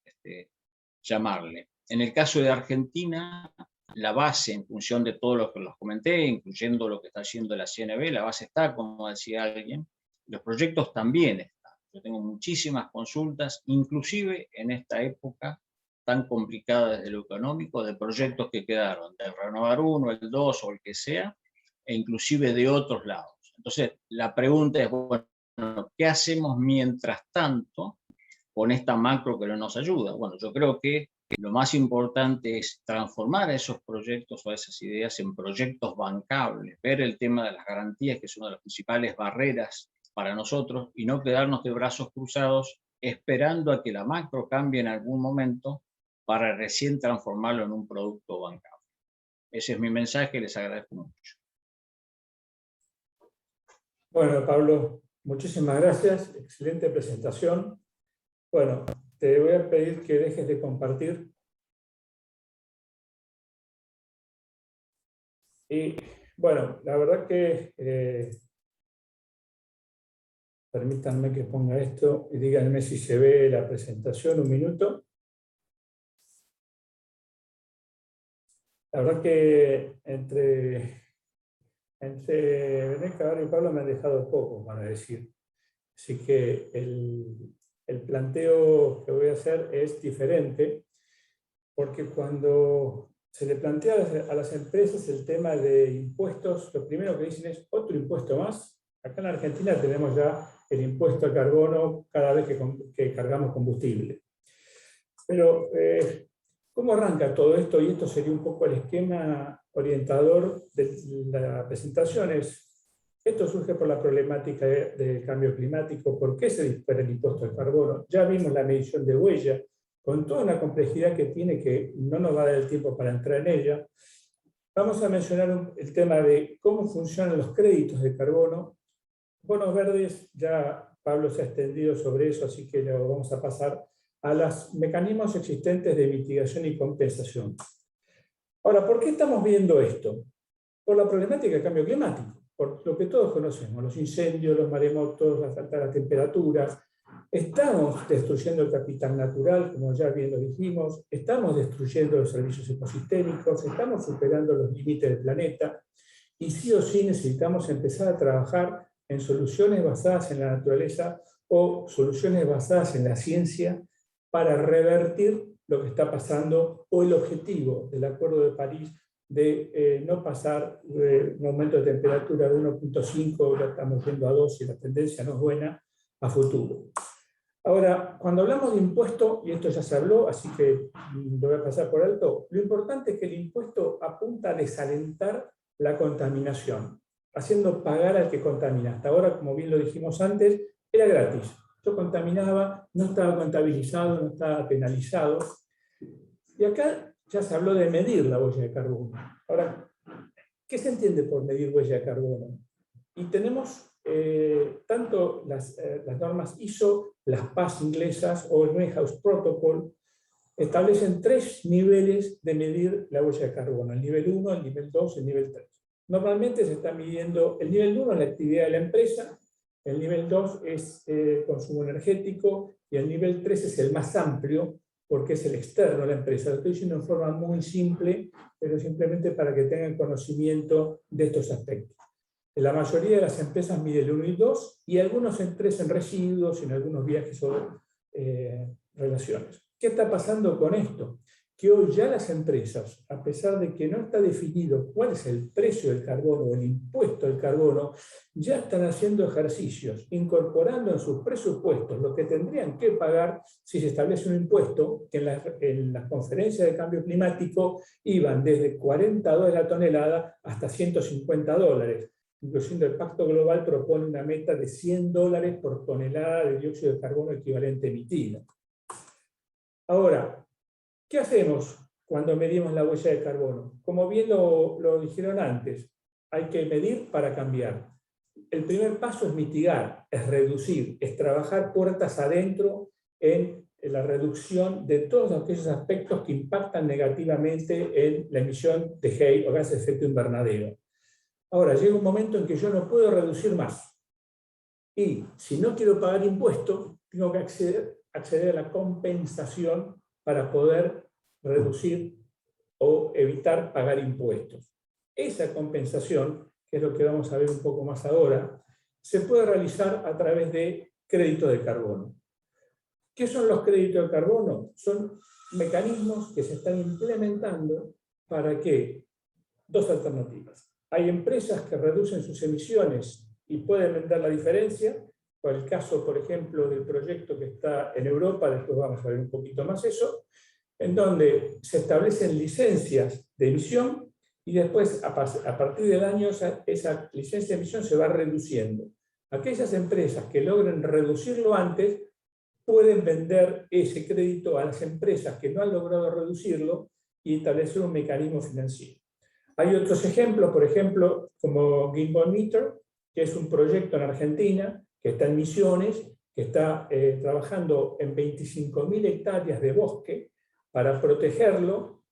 llamarle. En el caso de Argentina, la base, en función de todo lo que los comenté, incluyendo lo que está haciendo la CNB, la base está, como decía alguien, los proyectos también están. Yo tengo muchísimas consultas, inclusive en esta época tan complicada desde lo económico, de proyectos que quedaron, de Renovar 1, el 2 o el que sea, e inclusive de otros lados. Entonces, la pregunta es, bueno, ¿qué hacemos mientras tanto con esta macro que no nos ayuda? Bueno, yo creo que lo más importante es transformar esos proyectos o esas ideas en proyectos bancables, ver el tema de las garantías, que es una de las principales barreras para nosotros, y no quedarnos de brazos cruzados esperando a que la macro cambie en algún momento para recién transformarlo en un producto bancable. Ese es mi mensaje, les agradezco mucho. Bueno, Pablo, muchísimas gracias, excelente presentación. Bueno, te voy a pedir que dejes de compartir. Y bueno, la verdad que permítanme que ponga esto y díganme si se ve la presentación, un minuto. La verdad que entre Veneca y Pablo me han dejado poco para decir. Así que el planteo que voy a hacer es diferente, porque cuando se le plantea a las empresas el tema de impuestos, lo primero que dicen es otro impuesto más. Acá en la Argentina tenemos ya el impuesto al carbono cada vez que cargamos combustible. Pero, ¿cómo arranca todo esto? Y esto sería un poco el esquema orientador de la presentación. Esto surge por la problemática del cambio climático. ¿Por qué se dispara el impuesto al carbono? Ya vimos la medición de huella, con toda una complejidad que tiene, que no nos va a dar el tiempo para entrar en ella. Vamos a mencionar el tema de cómo funcionan los créditos de carbono. Bonos verdes, ya Pablo se ha extendido sobre eso, así que lo vamos a pasar a los mecanismos existentes de mitigación y compensación. Ahora, ¿por qué estamos viendo esto? Por la problemática del cambio climático, por lo que todos conocemos, los incendios, los maremotos, las altas temperaturas. Estamos destruyendo el capital natural, como ya bien lo dijimos, estamos destruyendo los servicios ecosistémicos, estamos superando los límites del planeta, y sí o sí necesitamos empezar a trabajar en soluciones basadas en la naturaleza o soluciones basadas en la ciencia para revertir lo que está pasando, o el objetivo del Acuerdo de París de no pasar un aumento de temperatura de 1.5, ya estamos yendo a 2 y la tendencia no es buena, a futuro. Ahora, cuando hablamos de impuesto, y esto ya se habló, así que lo voy a pasar por alto, lo importante es que el impuesto apunta a desalentar la contaminación, haciendo pagar al que contamina. Hasta ahora, como bien lo dijimos antes, era gratis. Yo contaminaba, no estaba contabilizado, no estaba penalizado. Y acá ya se habló de medir la huella de carbono. Ahora, ¿qué se entiende por medir huella de carbono? Y tenemos tanto las normas ISO, las PAS inglesas o el Greenhouse Protocol, establecen 3 niveles de medir la huella de carbono: el nivel 1, el nivel 2 y el nivel 3. Normalmente se está midiendo el nivel 1 en la actividad de la empresa, el nivel 2 es consumo energético y el nivel 3 es el más amplio porque es el externo a la empresa. Lo estoy diciendo en forma muy simple, pero simplemente para que tengan conocimiento de estos aspectos. La mayoría de las empresas miden el 1 y el 2 y algunos en 3 en residuos, en algunos viajes o relaciones. ¿Qué está pasando con esto? Que hoy ya las empresas, a pesar de que no está definido cuál es el precio del carbono o el impuesto del carbono, ya están haciendo ejercicios, incorporando en sus presupuestos lo que tendrían que pagar si se establece un impuesto, que en las conferencias de cambio climático iban desde $40 la tonelada hasta $150. Inclusive el Pacto Global propone una meta de $100 por tonelada de dióxido de carbono equivalente emitida. Ahora, ¿qué hacemos cuando medimos la huella de carbono? Como bien lo dijeron antes, hay que medir para cambiar. El primer paso es mitigar, es reducir, es trabajar puertas adentro en la reducción de todos aquellos aspectos que impactan negativamente en la emisión de GEI o gases de efecto invernadero. Ahora, llega un momento en que yo no puedo reducir más. Y si no quiero pagar impuestos, tengo que acceder a la compensación para poder reducir o evitar pagar impuestos. Esa compensación, que es lo que vamos a ver un poco más ahora, se puede realizar a través de créditos de carbono. ¿Qué son los créditos de carbono? Son mecanismos que se están implementando para que, dos alternativas. Hay empresas que reducen sus emisiones y pueden vender la diferencia, por el caso, por ejemplo, del proyecto que está en Europa, después vamos a ver un poquito más eso, en donde se establecen licencias de emisión y después, a partir del año, esa licencia de emisión se va reduciendo. Aquellas empresas que logren reducirlo antes pueden vender ese crédito a las empresas que no han logrado reducirlo y establecer un mecanismo financiero. Hay otros ejemplos, por ejemplo, como Gimbal Meter, que es un proyecto en Argentina, que está en Misiones, que está trabajando en 25.000 hectáreas de bosque para protegerlo,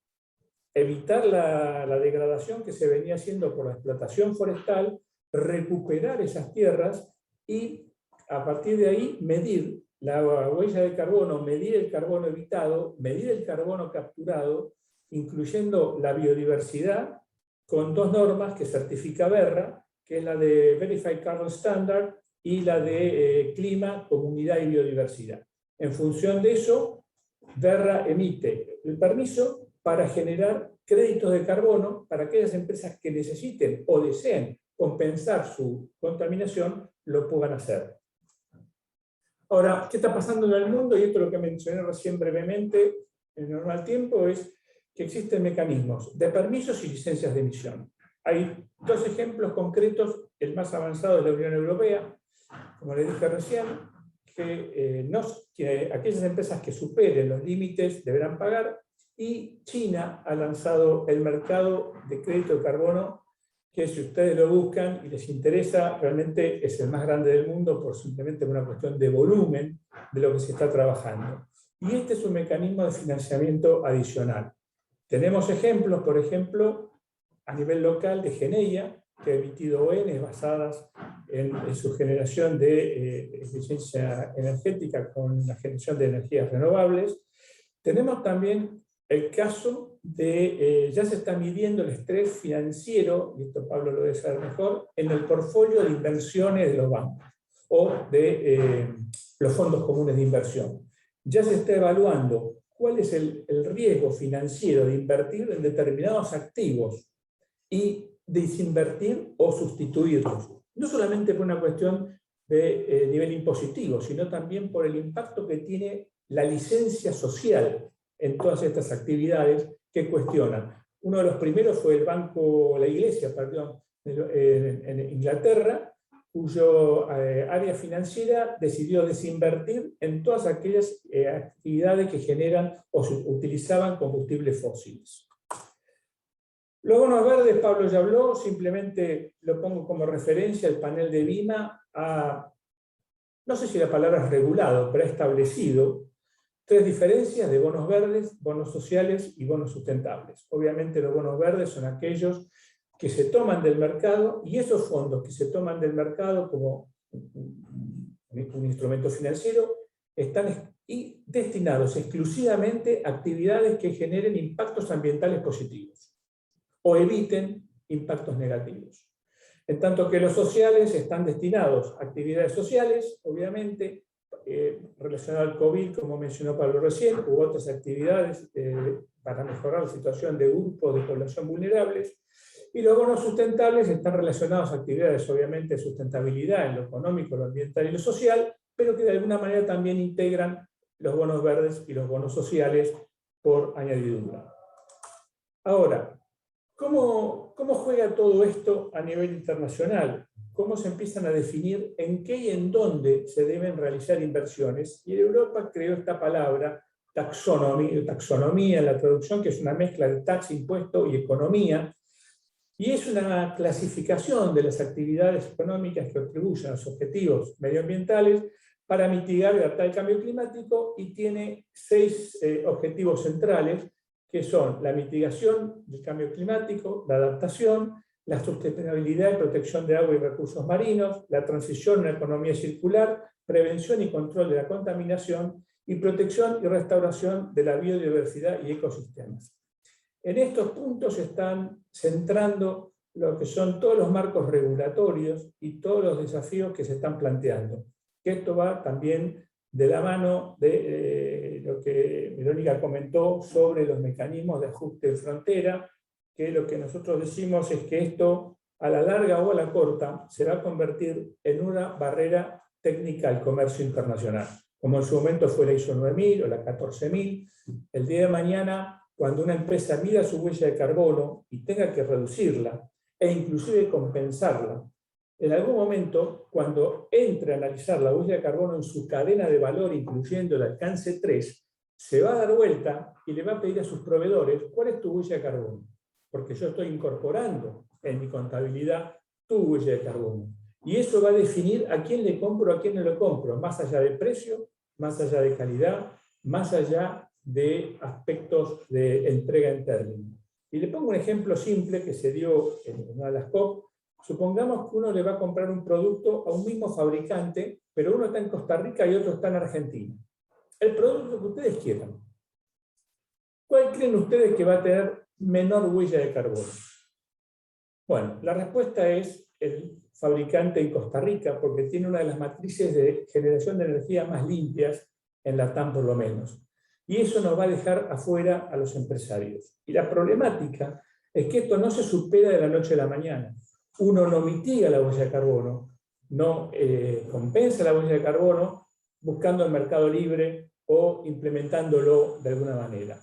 evitar la degradación que se venía haciendo por la explotación forestal, recuperar esas tierras y a partir de ahí medir la huella de carbono, medir el carbono evitado, medir el carbono capturado, incluyendo la biodiversidad, con dos normas que certifica Verra, que es la de Verified Carbon Standard y la de Clima, Comunidad y Biodiversidad. En función de eso, Verra emite el permiso para generar créditos de carbono para aquellas empresas que necesiten o deseen compensar su contaminación, lo puedan hacer. Ahora, ¿qué está pasando en el mundo? Y esto es lo que mencioné recién brevemente en el normal tiempo, es que existen mecanismos de permisos y licencias de emisión. Hay dos ejemplos concretos, el más avanzado es la Unión Europea, como les dije recién, que aquellas empresas que superen los límites deberán pagar, y China ha lanzado el mercado de crédito de carbono, que si ustedes lo buscan y les interesa, realmente es el más grande del mundo por simplemente una cuestión de volumen de lo que se está trabajando. Y este es un mecanismo de financiamiento adicional. Tenemos ejemplos, por ejemplo, a nivel local de Geneia, que ha emitido ONs basadas en su generación de eficiencia energética con la generación de energías renovables. Tenemos también el caso de, ya se está midiendo el estrés financiero, y esto Pablo lo debe saber mejor, en el portfolio de inversiones de los bancos o de los fondos comunes de inversión. Ya se está evaluando cuál es el riesgo financiero de invertir en determinados activos y desinvertir o sustituirlos. No solamente por una cuestión de nivel impositivo, sino también por el impacto que tiene la licencia social en todas estas actividades que cuestionan. Uno de los primeros fue la Iglesia, en Inglaterra, cuyo área financiera decidió desinvertir en todas aquellas actividades que generan o utilizaban combustibles fósiles. Los bonos verdes, Pablo ya habló, simplemente lo pongo como referencia, el panel de BIMA no sé si la palabra es regulado, pero ha establecido tres diferencias de bonos verdes, bonos sociales y bonos sustentables. Obviamente los bonos verdes son aquellos que se toman del mercado, y esos fondos que se toman del mercado como un instrumento financiero están destinados exclusivamente a actividades que generen impactos ambientales positivos o eviten impactos negativos. En tanto que los sociales están destinados a actividades sociales, obviamente, relacionadas al COVID, como mencionó Pablo recién, u otras actividades para mejorar la situación de grupos de población vulnerables. Y los bonos sustentables están relacionados a actividades, obviamente, de sustentabilidad en lo económico, lo ambiental y lo social, pero que de alguna manera también integran los bonos verdes y los bonos sociales por añadidura. Ahora, ¿cómo juega todo esto a nivel internacional? ¿Cómo se empiezan a definir en qué y en dónde se deben realizar inversiones? Y Europa creó esta palabra taxonomía, la traducción, que es una mezcla de tax, impuesto y economía, y es una clasificación de las actividades económicas que contribuyen a los objetivos medioambientales para mitigar y adaptar el cambio climático, y tiene 6 objetivos centrales, que son la mitigación del cambio climático, la adaptación, la sustentabilidad y protección de agua y recursos marinos, la transición a una economía circular, prevención y control de la contaminación, y protección y restauración de la biodiversidad y ecosistemas. En estos puntos se están centrando lo que son todos los marcos regulatorios y todos los desafíos que se están planteando. Que esto va también de la mano de lo que Verónica comentó sobre los mecanismos de ajuste de frontera, que lo que nosotros decimos es que esto, a la larga o a la corta, se va a convertir en una barrera técnica al comercio internacional, como en su momento fue la ISO 9000 o la 14000. El día de mañana, cuando una empresa mida su huella de carbono y tenga que reducirla, e inclusive compensarla, en algún momento, cuando entre a analizar la huella de carbono en su cadena de valor, incluyendo el alcance 3, se va a dar vuelta y le va a pedir a sus proveedores: ¿cuál es tu huella de carbono? Porque yo estoy incorporando en mi contabilidad tu huella de carbono. Y eso va a definir a quién le compro, a quién no lo compro, más allá de precio, más allá de calidad, más allá de aspectos de entrega en términos. Y le pongo un ejemplo simple que se dio en una de las COP. Supongamos que uno le va a comprar un producto a un mismo fabricante, pero uno está en Costa Rica y otro está en Argentina. El producto que ustedes quieran, ¿cuál creen ustedes que va a tener menor huella de carbono? Bueno, la respuesta es el fabricante en Costa Rica, porque tiene una de las matrices de generación de energía más limpias en Latam, por lo menos. Y eso nos va a dejar afuera a los empresarios. Y la problemática es que esto no se supera de la noche a la mañana. Uno no mitiga la huella de carbono, no compensa la huella de carbono buscando el mercado libre o implementándolo de alguna manera.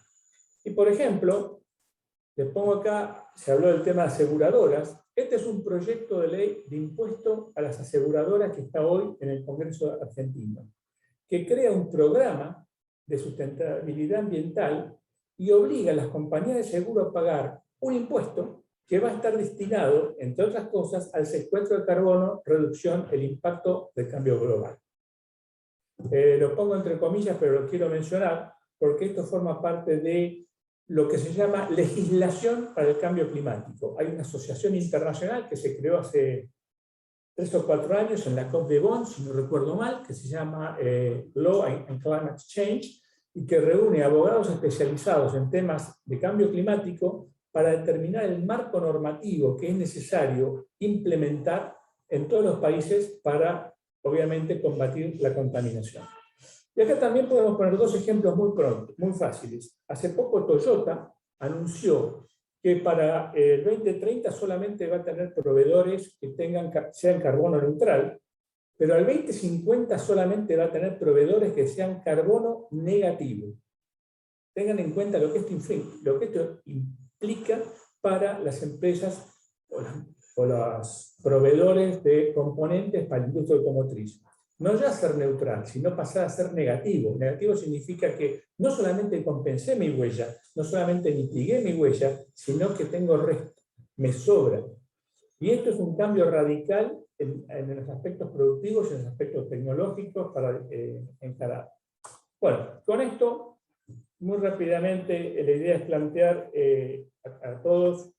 Y por ejemplo, les pongo acá, se habló del tema de aseguradoras. Este es un proyecto de ley de impuesto a las aseguradoras que está hoy en el Congreso argentino, que crea un programa de sustentabilidad ambiental y obliga a las compañías de seguro a pagar un impuesto que va a estar destinado, entre otras cosas, al secuestro de carbono, reducción del impacto del cambio global. Lo pongo entre comillas, pero lo quiero mencionar, porque esto forma parte de lo que se llama legislación para el cambio climático. Hay una asociación internacional que se creó hace 3 o 4 años en la COP de Bonn, si no recuerdo mal, que se llama Law and Climate Change, y que reúne abogados especializados en temas de cambio climático para determinar el marco normativo que es necesario implementar en todos los países para, obviamente, combatir la contaminación. Y acá también podemos poner 2 ejemplos muy fáciles. Hace poco Toyota anunció que para el 2030 solamente va a tener proveedores que sean carbono neutral, pero al 2050 solamente va a tener proveedores que sean carbono negativo. Tengan en cuenta lo que esto implica para las empresas o los proveedores de componentes para la industria automotriz. No ya ser neutral, sino pasar a ser negativo. Negativo significa que no solamente compensé mi huella, no solamente mitigué mi huella, sino que tengo resto, me sobra. Y esto es un cambio radical en los aspectos productivos y en los aspectos tecnológicos para encarar. Bueno, con esto, muy rápidamente, la idea es plantear a todos,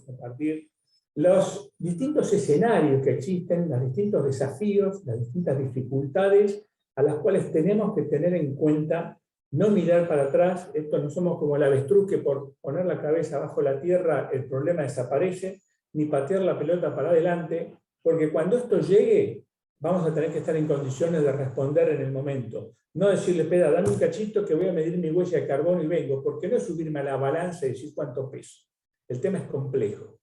compartir los distintos escenarios que existen, los distintos desafíos, las distintas dificultades a las cuales tenemos que tener en cuenta, no mirar para atrás. Esto no somos como el avestruz que por poner la cabeza bajo la tierra el problema desaparece, ni patear la pelota para adelante, porque cuando esto llegue vamos a tener que estar en condiciones de responder en el momento. No decirle: espera, dame un cachito que voy a medir mi huella de carbono y vengo, porque no es subirme a la balanza y decir cuánto peso. El tema es complejo.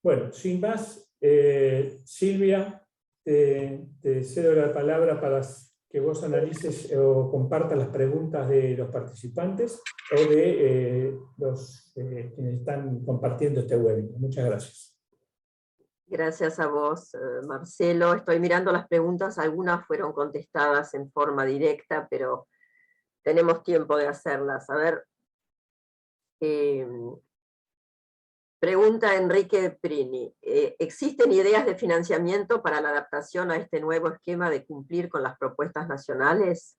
Bueno, sin más, Silvia, te cedo la palabra para que vos analices o compartas las preguntas de los participantes o de quienes están compartiendo este webinar. Muchas gracias. Gracias a vos, Marcelo. Estoy mirando las preguntas, algunas fueron contestadas en forma directa, pero tenemos tiempo de hacerlas. A ver, pregunta Enrique Prini. ¿Existen ideas de financiamiento para la adaptación a este nuevo esquema de cumplir con las propuestas nacionales?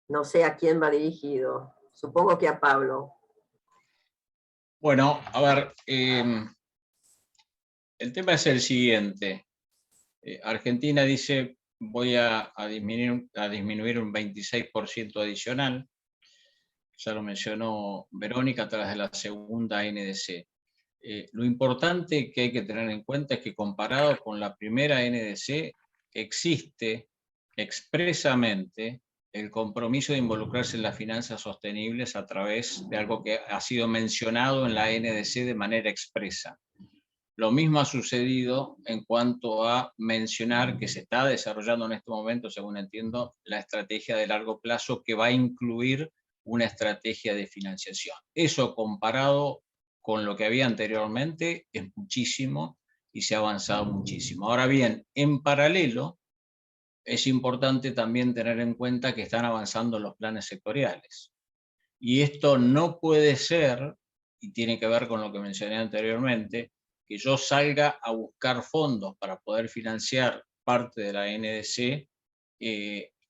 No sé a quién va dirigido. Supongo que a Pablo. Bueno, a ver, el tema es el siguiente. Argentina dice, voy a disminuir un 26% adicional. Ya lo mencionó Verónica a través de la segunda NDC. Lo importante que hay que tener en cuenta es que comparado con la primera NDC, existe expresamente el compromiso de involucrarse en las finanzas sostenibles a través de algo que ha sido mencionado en la NDC de manera expresa. Lo mismo ha sucedido en cuanto a mencionar que se está desarrollando en este momento, según entiendo, la estrategia de largo plazo que va a incluir una estrategia de financiación. Eso comparado con lo que había anteriormente es muchísimo y se ha avanzado muchísimo. Ahora bien, en paralelo, es importante también tener en cuenta que están avanzando los planes sectoriales. Y esto no puede ser, y tiene que ver con lo que mencioné anteriormente, que yo salga a buscar fondos para poder financiar parte de la NDC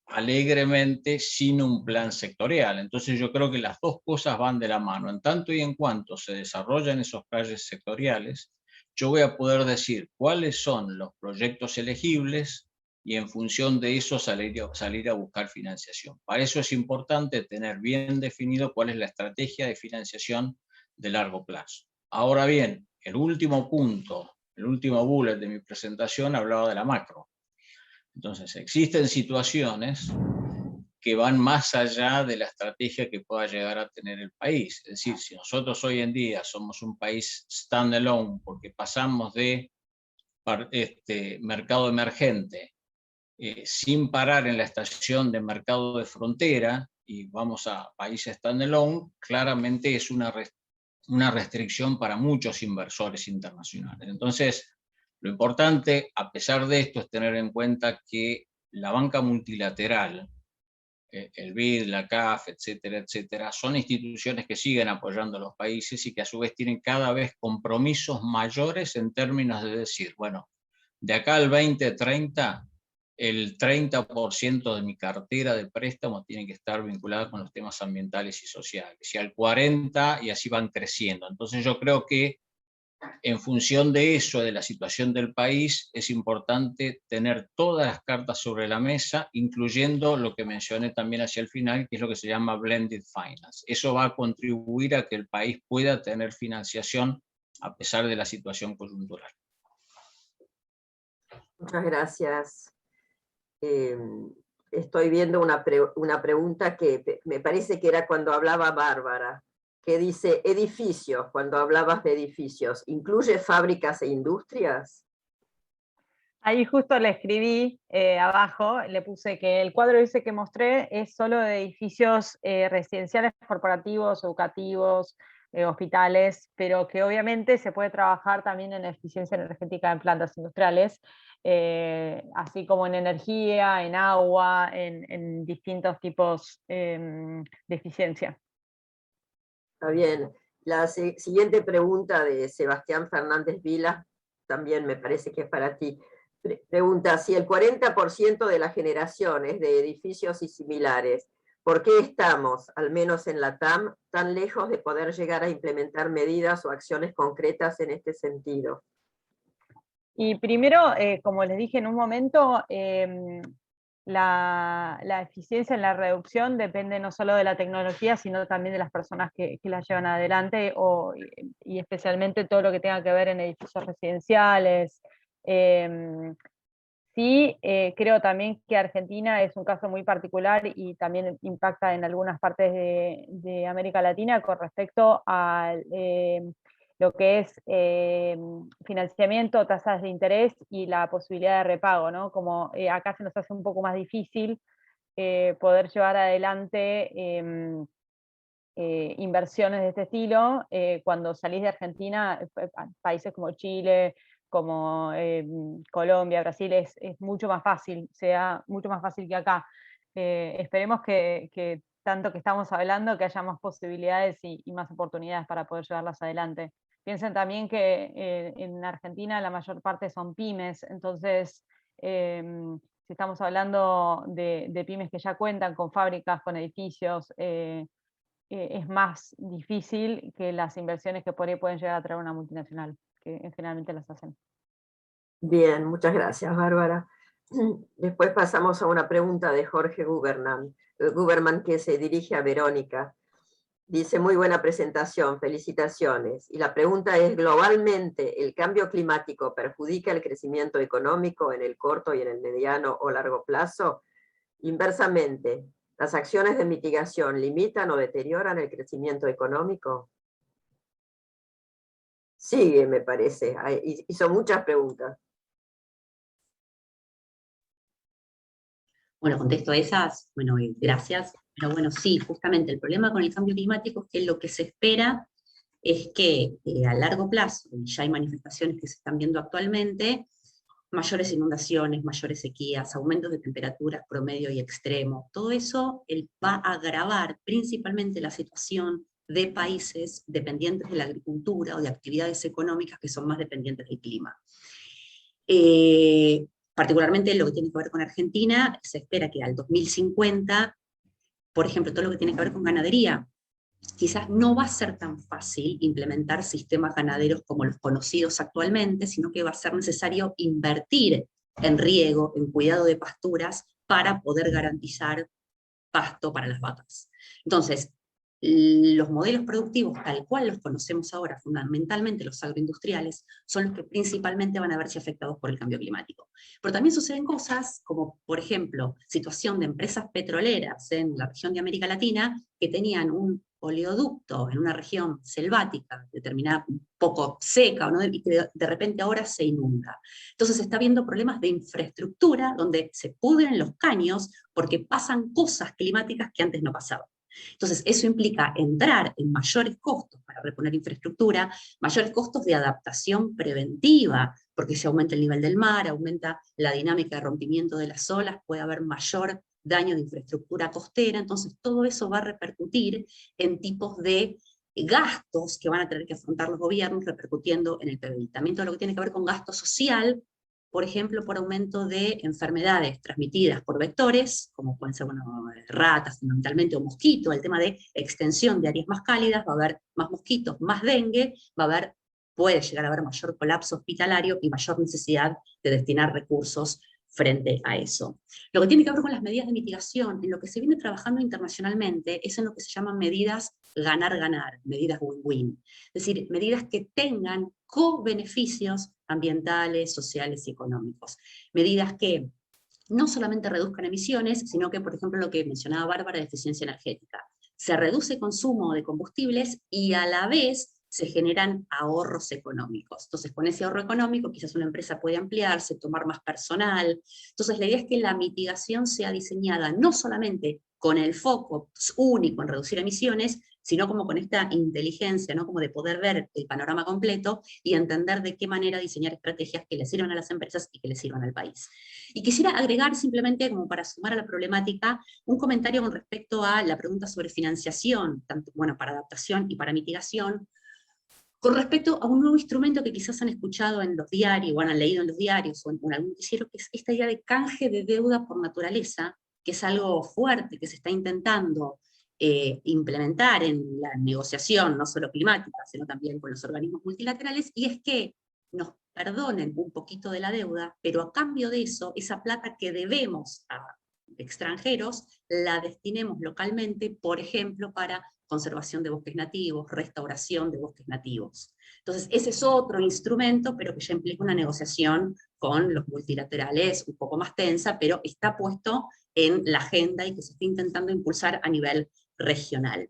alegremente sin un plan sectorial. Entonces yo creo que las dos cosas van de la mano. En tanto y en cuanto se desarrollan esos planes sectoriales, yo voy a poder decir cuáles son los proyectos elegibles y en función de eso salir a buscar financiación. Para eso es importante tener bien definido cuál es la estrategia de financiación de largo plazo. Ahora bien, el último punto, el último bullet de mi presentación hablaba de la macro. Entonces, existen situaciones que van más allá de la estrategia que pueda llegar a tener el país. Es decir, si nosotros hoy en día somos un país standalone porque pasamos de mercado emergente sin parar en la estación de mercado de frontera y vamos a países standalone, claramente es una restricción para muchos inversores internacionales. Entonces, lo importante, a pesar de esto, es tener en cuenta que la banca multilateral, el BID, la CAF, etcétera, etcétera, son instituciones que siguen apoyando a los países y que a su vez tienen cada vez compromisos mayores en términos de decir, bueno, de acá al 2030, el 30% de mi cartera de préstamos tiene que estar vinculada con los temas ambientales y sociales, y al 40% y así van creciendo. Entonces yo creo que en función de eso, de la situación del país, es importante tener todas las cartas sobre la mesa, incluyendo lo que mencioné también hacia el final, que es lo que se llama blended finance. Eso va a contribuir a que el país pueda tener financiación a pesar de la situación coyuntural. Muchas gracias. Estoy viendo una pregunta que me parece que era cuando hablaba Bárbara, que dice edificios, cuando hablabas de edificios, ¿incluye fábricas e industrias? Ahí justo le escribí abajo, le puse que el cuadro ese que mostré es solo de edificios residenciales, corporativos, educativos, hospitales, pero que obviamente se puede trabajar también en eficiencia energética en plantas industriales, así como en energía, en agua, en distintos tipos de eficiencia. Está bien. La siguiente pregunta de Sebastián Fernández Vila, también me parece que es para ti. Pregunta, si el 40% de la generación es de edificios y similares, ¿por qué estamos, al menos en la TAM, tan lejos de poder llegar a implementar medidas o acciones concretas en este sentido? Y primero, como les dije en un momento, la eficiencia en la reducción depende no solo de la tecnología, sino también de las personas que la llevan adelante, y especialmente todo lo que tenga que ver en edificios residenciales. Sí, creo también que Argentina es un caso muy particular y también impacta en algunas partes de América Latina con respecto a lo que es financiamiento, tasas de interés y la posibilidad de repago, ¿no? Como acá se nos hace un poco más difícil poder llevar adelante inversiones de este estilo cuando salís de Argentina, países como Chile, como Colombia, Brasil, es mucho más fácil, sea mucho más fácil que acá. esperemos que tanto que estamos hablando, que haya más posibilidades y más oportunidades para poder llevarlas adelante. Piensen también que en Argentina la mayor parte son pymes, entonces si estamos hablando de pymes que ya cuentan con fábricas, con edificios, es más difícil que las inversiones que por ahí pueden llegar a traer una multinacional, que generalmente las hacen. Bien, muchas gracias, Bárbara. Después pasamos a una pregunta de Jorge Guberman, que se dirige a Verónica. Dice, muy buena presentación, felicitaciones. Y la pregunta es, ¿globalmente el cambio climático perjudica el crecimiento económico en el corto y en el mediano o largo plazo? Inversamente, ¿las acciones de mitigación limitan o deterioran el crecimiento económico? Sigue, me parece. Hizo muchas preguntas. Bueno, contesto esas, bueno, gracias, pero bueno, sí, justamente el problema con el cambio climático es que lo que se espera es que a largo plazo, y ya hay manifestaciones que se están viendo actualmente, mayores inundaciones, mayores sequías, aumentos de temperaturas promedio y extremo, todo eso va a agravar principalmente la situación de países dependientes de la agricultura o de actividades económicas que son más dependientes del clima. Particularmente lo que tiene que ver con Argentina, se espera que al 2050, por ejemplo, todo lo que tiene que ver con ganadería, quizás no va a ser tan fácil implementar sistemas ganaderos como los conocidos actualmente, sino que va a ser necesario invertir en riego, en cuidado de pasturas, para poder garantizar pasto para las vacas. Entonces, los modelos productivos, tal cual los conocemos ahora, fundamentalmente los agroindustriales, son los que principalmente van a verse afectados por el cambio climático. Pero también suceden cosas como, por ejemplo, situación de empresas petroleras en la región de América Latina que tenían un oleoducto en una región selvática, determinada, un poco seca, ¿no? Y que de repente ahora se inunda. Entonces está habiendo problemas de infraestructura donde se pudren los caños porque pasan cosas climáticas que antes no pasaban. Entonces, eso implica entrar en mayores costos para reponer infraestructura, mayores costos de adaptación preventiva, porque si aumenta el nivel del mar, aumenta la dinámica de rompimiento de las olas, puede haber mayor daño de infraestructura costera, entonces todo eso va a repercutir en tipos de gastos que van a tener que afrontar los gobiernos repercutiendo en el PBI. También todo lo que tiene que ver con gasto social, por ejemplo, por aumento de enfermedades transmitidas por vectores, como pueden ser ratas fundamentalmente, o mosquitos, el tema de extensión de áreas más cálidas, va a haber más mosquitos, más dengue, puede llegar a haber mayor colapso hospitalario y mayor necesidad de destinar recursos frente a eso. Lo que tiene que ver con las medidas de mitigación, en lo que se viene trabajando internacionalmente, es en lo que se llaman medidas ganar-ganar, medidas win-win. Es decir, medidas que tengan co-beneficios ambientales, sociales y económicos. Medidas que no solamente reduzcan emisiones, sino que, por ejemplo, lo que mencionaba Bárbara de eficiencia energética. Se reduce consumo de combustibles y a la vez se generan ahorros económicos. Entonces, con ese ahorro económico, quizás una empresa puede ampliarse, tomar más personal. Entonces, la idea es que la mitigación sea diseñada no solamente con el foco único en reducir emisiones, sino como con esta inteligencia, ¿no? Como de poder ver el panorama completo y entender de qué manera diseñar estrategias que le sirvan a las empresas y que le sirvan al país. Y quisiera agregar simplemente, como para sumar a la problemática, un comentario con respecto a la pregunta sobre financiación, tanto para adaptación y para mitigación, con respecto a un nuevo instrumento que quizás han escuchado en los diarios, o han leído en los diarios, o en algún noticiero, que es esta idea de canje de deuda por naturaleza, que es algo fuerte que se está intentando implementar en la negociación, no solo climática, sino también con los organismos multilaterales, y es que nos perdonen un poquito de la deuda, pero a cambio de eso, esa plata que debemos a extranjeros, la destinemos localmente, por ejemplo, para conservación de bosques nativos, restauración de bosques nativos. Entonces, ese es otro instrumento, pero que ya implica una negociación con los multilaterales un poco más tensa, pero está puesto en la agenda y que se está intentando impulsar a nivel regional.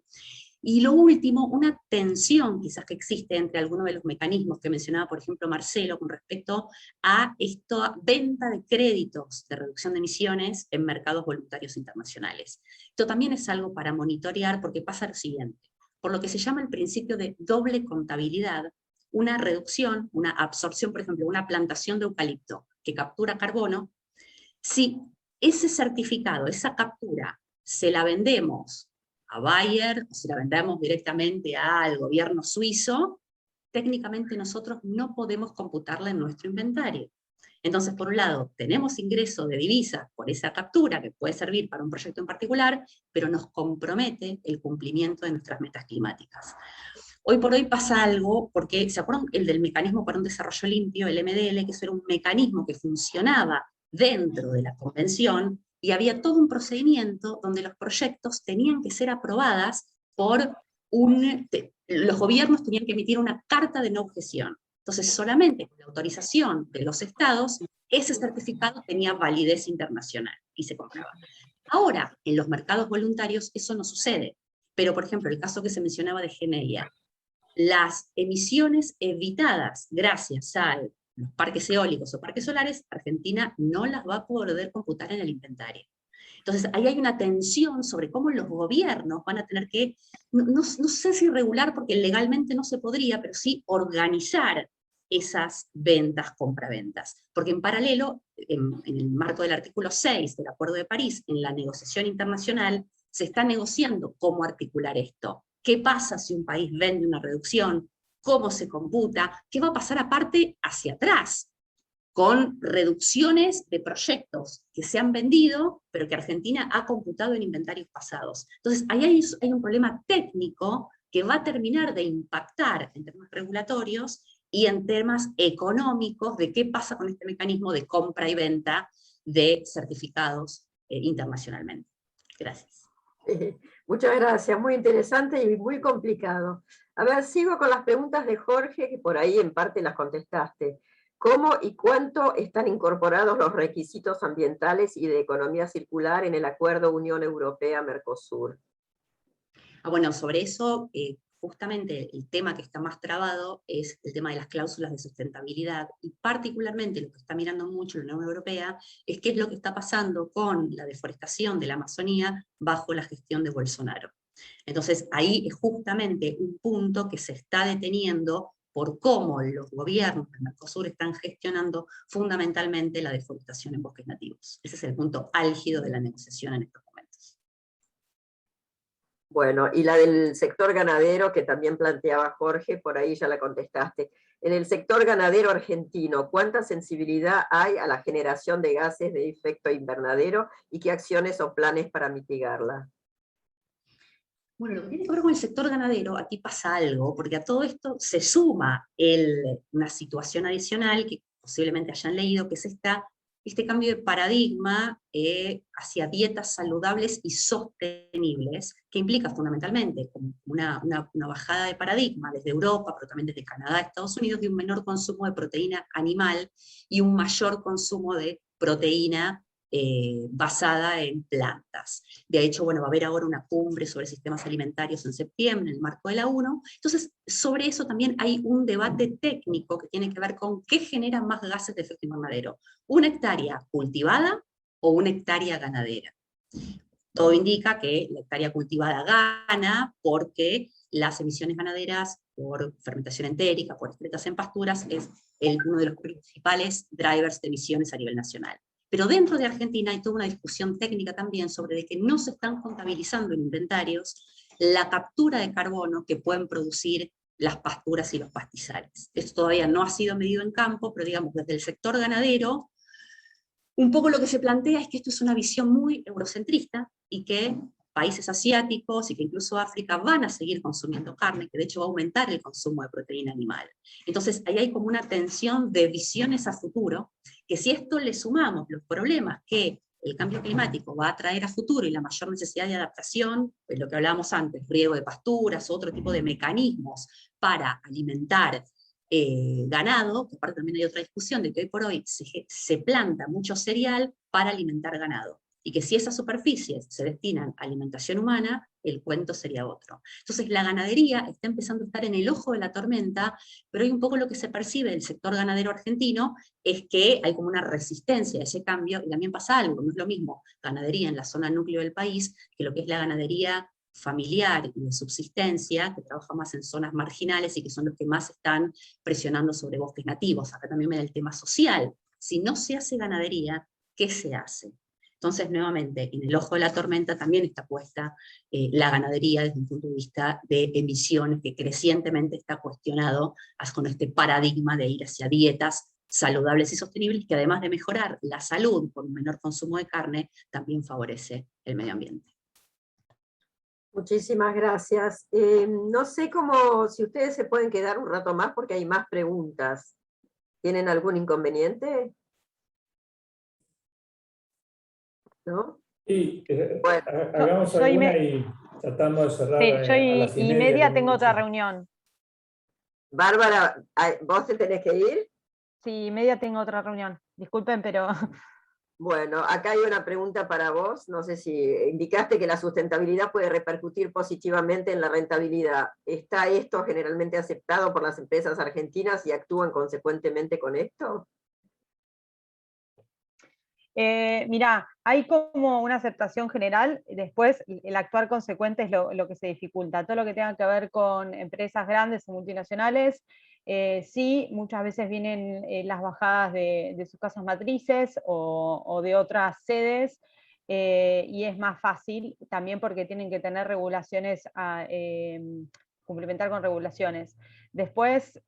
Y lo último, una tensión quizás que existe entre algunos de los mecanismos que mencionaba, por ejemplo, Marcelo, con respecto a esta venta de créditos de reducción de emisiones en mercados voluntarios internacionales. Esto también es algo para monitorear porque pasa lo siguiente. Por lo que se llama el principio de doble contabilidad, una reducción, una absorción, por ejemplo, una plantación de eucalipto que captura carbono, si ese certificado, esa captura, se la vendemos a Bayer, o se la vendemos directamente al gobierno suizo, técnicamente nosotros no podemos computarla en nuestro inventario. Entonces, por un lado, tenemos ingreso de divisas por esa captura, que puede servir para un proyecto en particular, pero nos compromete el cumplimiento de nuestras metas climáticas. Hoy por hoy pasa algo, porque ¿se acuerdan el del mecanismo para un desarrollo limpio, el MDL, que eso era un mecanismo que funcionaba dentro de la convención, y había todo un procedimiento donde los proyectos tenían que ser aprobadas por los gobiernos tenían que emitir una carta de no objeción. Entonces, solamente con la autorización de los estados, ese certificado tenía validez internacional y se compraba. Ahora, en los mercados voluntarios, eso no sucede. Pero, por ejemplo, el caso que se mencionaba de Geneia, las emisiones evitadas gracias a los parques eólicos o parques solares, Argentina no las va a poder computar en el inventario. Entonces, ahí hay una tensión sobre cómo los gobiernos van a tener que, no sé si regular, porque legalmente no se podría, pero sí organizar esas ventas, compraventas. Porque en paralelo, en el marco del artículo 6 del Acuerdo de París, en la negociación internacional, se está negociando cómo articular esto. ¿Qué pasa si un país vende una reducción? ¿Cómo se computa? ¿Qué va a pasar aparte hacia atrás? Con reducciones de proyectos que se han vendido, pero que Argentina ha computado en inventarios pasados. Entonces, ahí hay un problema técnico que va a terminar de impactar en temas regulatorios y en temas económicos de qué pasa con este mecanismo de compra y venta de certificados internacionalmente. Gracias. Muchas gracias, muy interesante y muy complicado. A ver, sigo con las preguntas de Jorge, que por ahí en parte las contestaste. ¿Cómo y cuánto están incorporados los requisitos ambientales y de economía circular en el Acuerdo Unión Europea-Mercosur? Bueno, sobre eso, justamente el tema que está más trabado es el tema de las cláusulas de sustentabilidad, y particularmente lo que está mirando mucho la Unión Europea es qué es lo que está pasando con la deforestación de la Amazonía bajo la gestión de Bolsonaro. Entonces, ahí es justamente un punto que se está deteniendo por cómo los gobiernos del Mercosur están gestionando fundamentalmente la deforestación en bosques nativos. Ese es el punto álgido de la negociación en estos momentos. Bueno, y la del sector ganadero, que también planteaba Jorge, por ahí ya la contestaste. En el sector ganadero argentino, ¿cuánta sensibilidad hay a la generación de gases de efecto invernadero y qué acciones o planes para mitigarla? Bueno, lo que tiene que ver con el sector ganadero, aquí pasa algo, porque a todo esto se suma una situación adicional que posiblemente hayan leído, que es este cambio de paradigma hacia dietas saludables y sostenibles, que implica fundamentalmente como una bajada de paradigma desde Europa, pero también desde Canadá, Estados Unidos, de un menor consumo de proteína animal y un mayor consumo de proteína basada en plantas. De hecho, bueno, va a haber ahora una cumbre sobre sistemas alimentarios en septiembre, en el marco de la ONU. Entonces, sobre eso también hay un debate técnico que tiene que ver con qué genera más gases de efecto invernadero, una hectárea cultivada o una hectárea ganadera. Todo indica que la hectárea cultivada gana porque las emisiones ganaderas por fermentación entérica, por excretas en pasturas, es uno de los principales drivers de emisiones a nivel nacional. Pero dentro de Argentina hay toda una discusión técnica también sobre de que no se están contabilizando en inventarios la captura de carbono que pueden producir las pasturas y los pastizales. Esto todavía no ha sido medido en campo, pero digamos desde el sector ganadero, un poco lo que se plantea es que esto es una visión muy eurocentrista y que países asiáticos y que incluso África van a seguir consumiendo carne, que de hecho va a aumentar el consumo de proteína animal. Entonces ahí hay como una tensión de visiones a futuro, que si esto le sumamos los problemas que el cambio climático va a traer a futuro y la mayor necesidad de adaptación, pues lo que hablábamos antes, riego de pasturas, otro tipo de mecanismos para alimentar ganado, que aparte también hay otra discusión de que hoy por hoy se planta mucho cereal para alimentar ganado, y que si esas superficies se destinan a alimentación humana, el cuento sería otro. Entonces la ganadería está empezando a estar en el ojo de la tormenta, pero hoy un poco lo que se percibe del sector ganadero argentino es que hay como una resistencia a ese cambio, y también pasa algo, no es lo mismo ganadería en la zona núcleo del país que lo que es la ganadería familiar y de subsistencia, que trabaja más en zonas marginales y que son los que más están presionando sobre bosques nativos. Acá también me da el tema social. Si no se hace ganadería, ¿qué se hace? Entonces, nuevamente, en el ojo de la tormenta también está puesta la ganadería desde un punto de vista de emisiones, que crecientemente está cuestionado con este paradigma de ir hacia dietas saludables y sostenibles, que además de mejorar la salud por un menor consumo de carne, también favorece el medio ambiente. Muchísimas gracias. No sé si ustedes se pueden quedar un rato más porque hay más preguntas. ¿Tienen algún inconveniente? ¿No? Y Bueno, hagamos yo alguna y tratamos de cerrar Sí, yo a las y 6:30. media como tengo mucho. otra reunión. Bárbara, ¿vos te tenés que ir? Sí, y media tengo otra reunión. Disculpen, pero Bueno, acá hay una pregunta para vos. No sé si indicaste que la sustentabilidad puede repercutir positivamente en la rentabilidad. ¿Está esto generalmente aceptado por las empresas argentinas y actúan consecuentemente con esto? mirá, hay como una aceptación general, después el actuar consecuente es lo que se dificulta. Todo lo que tenga que ver con empresas grandes o multinacionales, sí, muchas veces vienen las bajadas de sus casas matrices o de otras sedes, y es más fácil también porque tienen que tener regulaciones, cumplimentar con regulaciones. Después,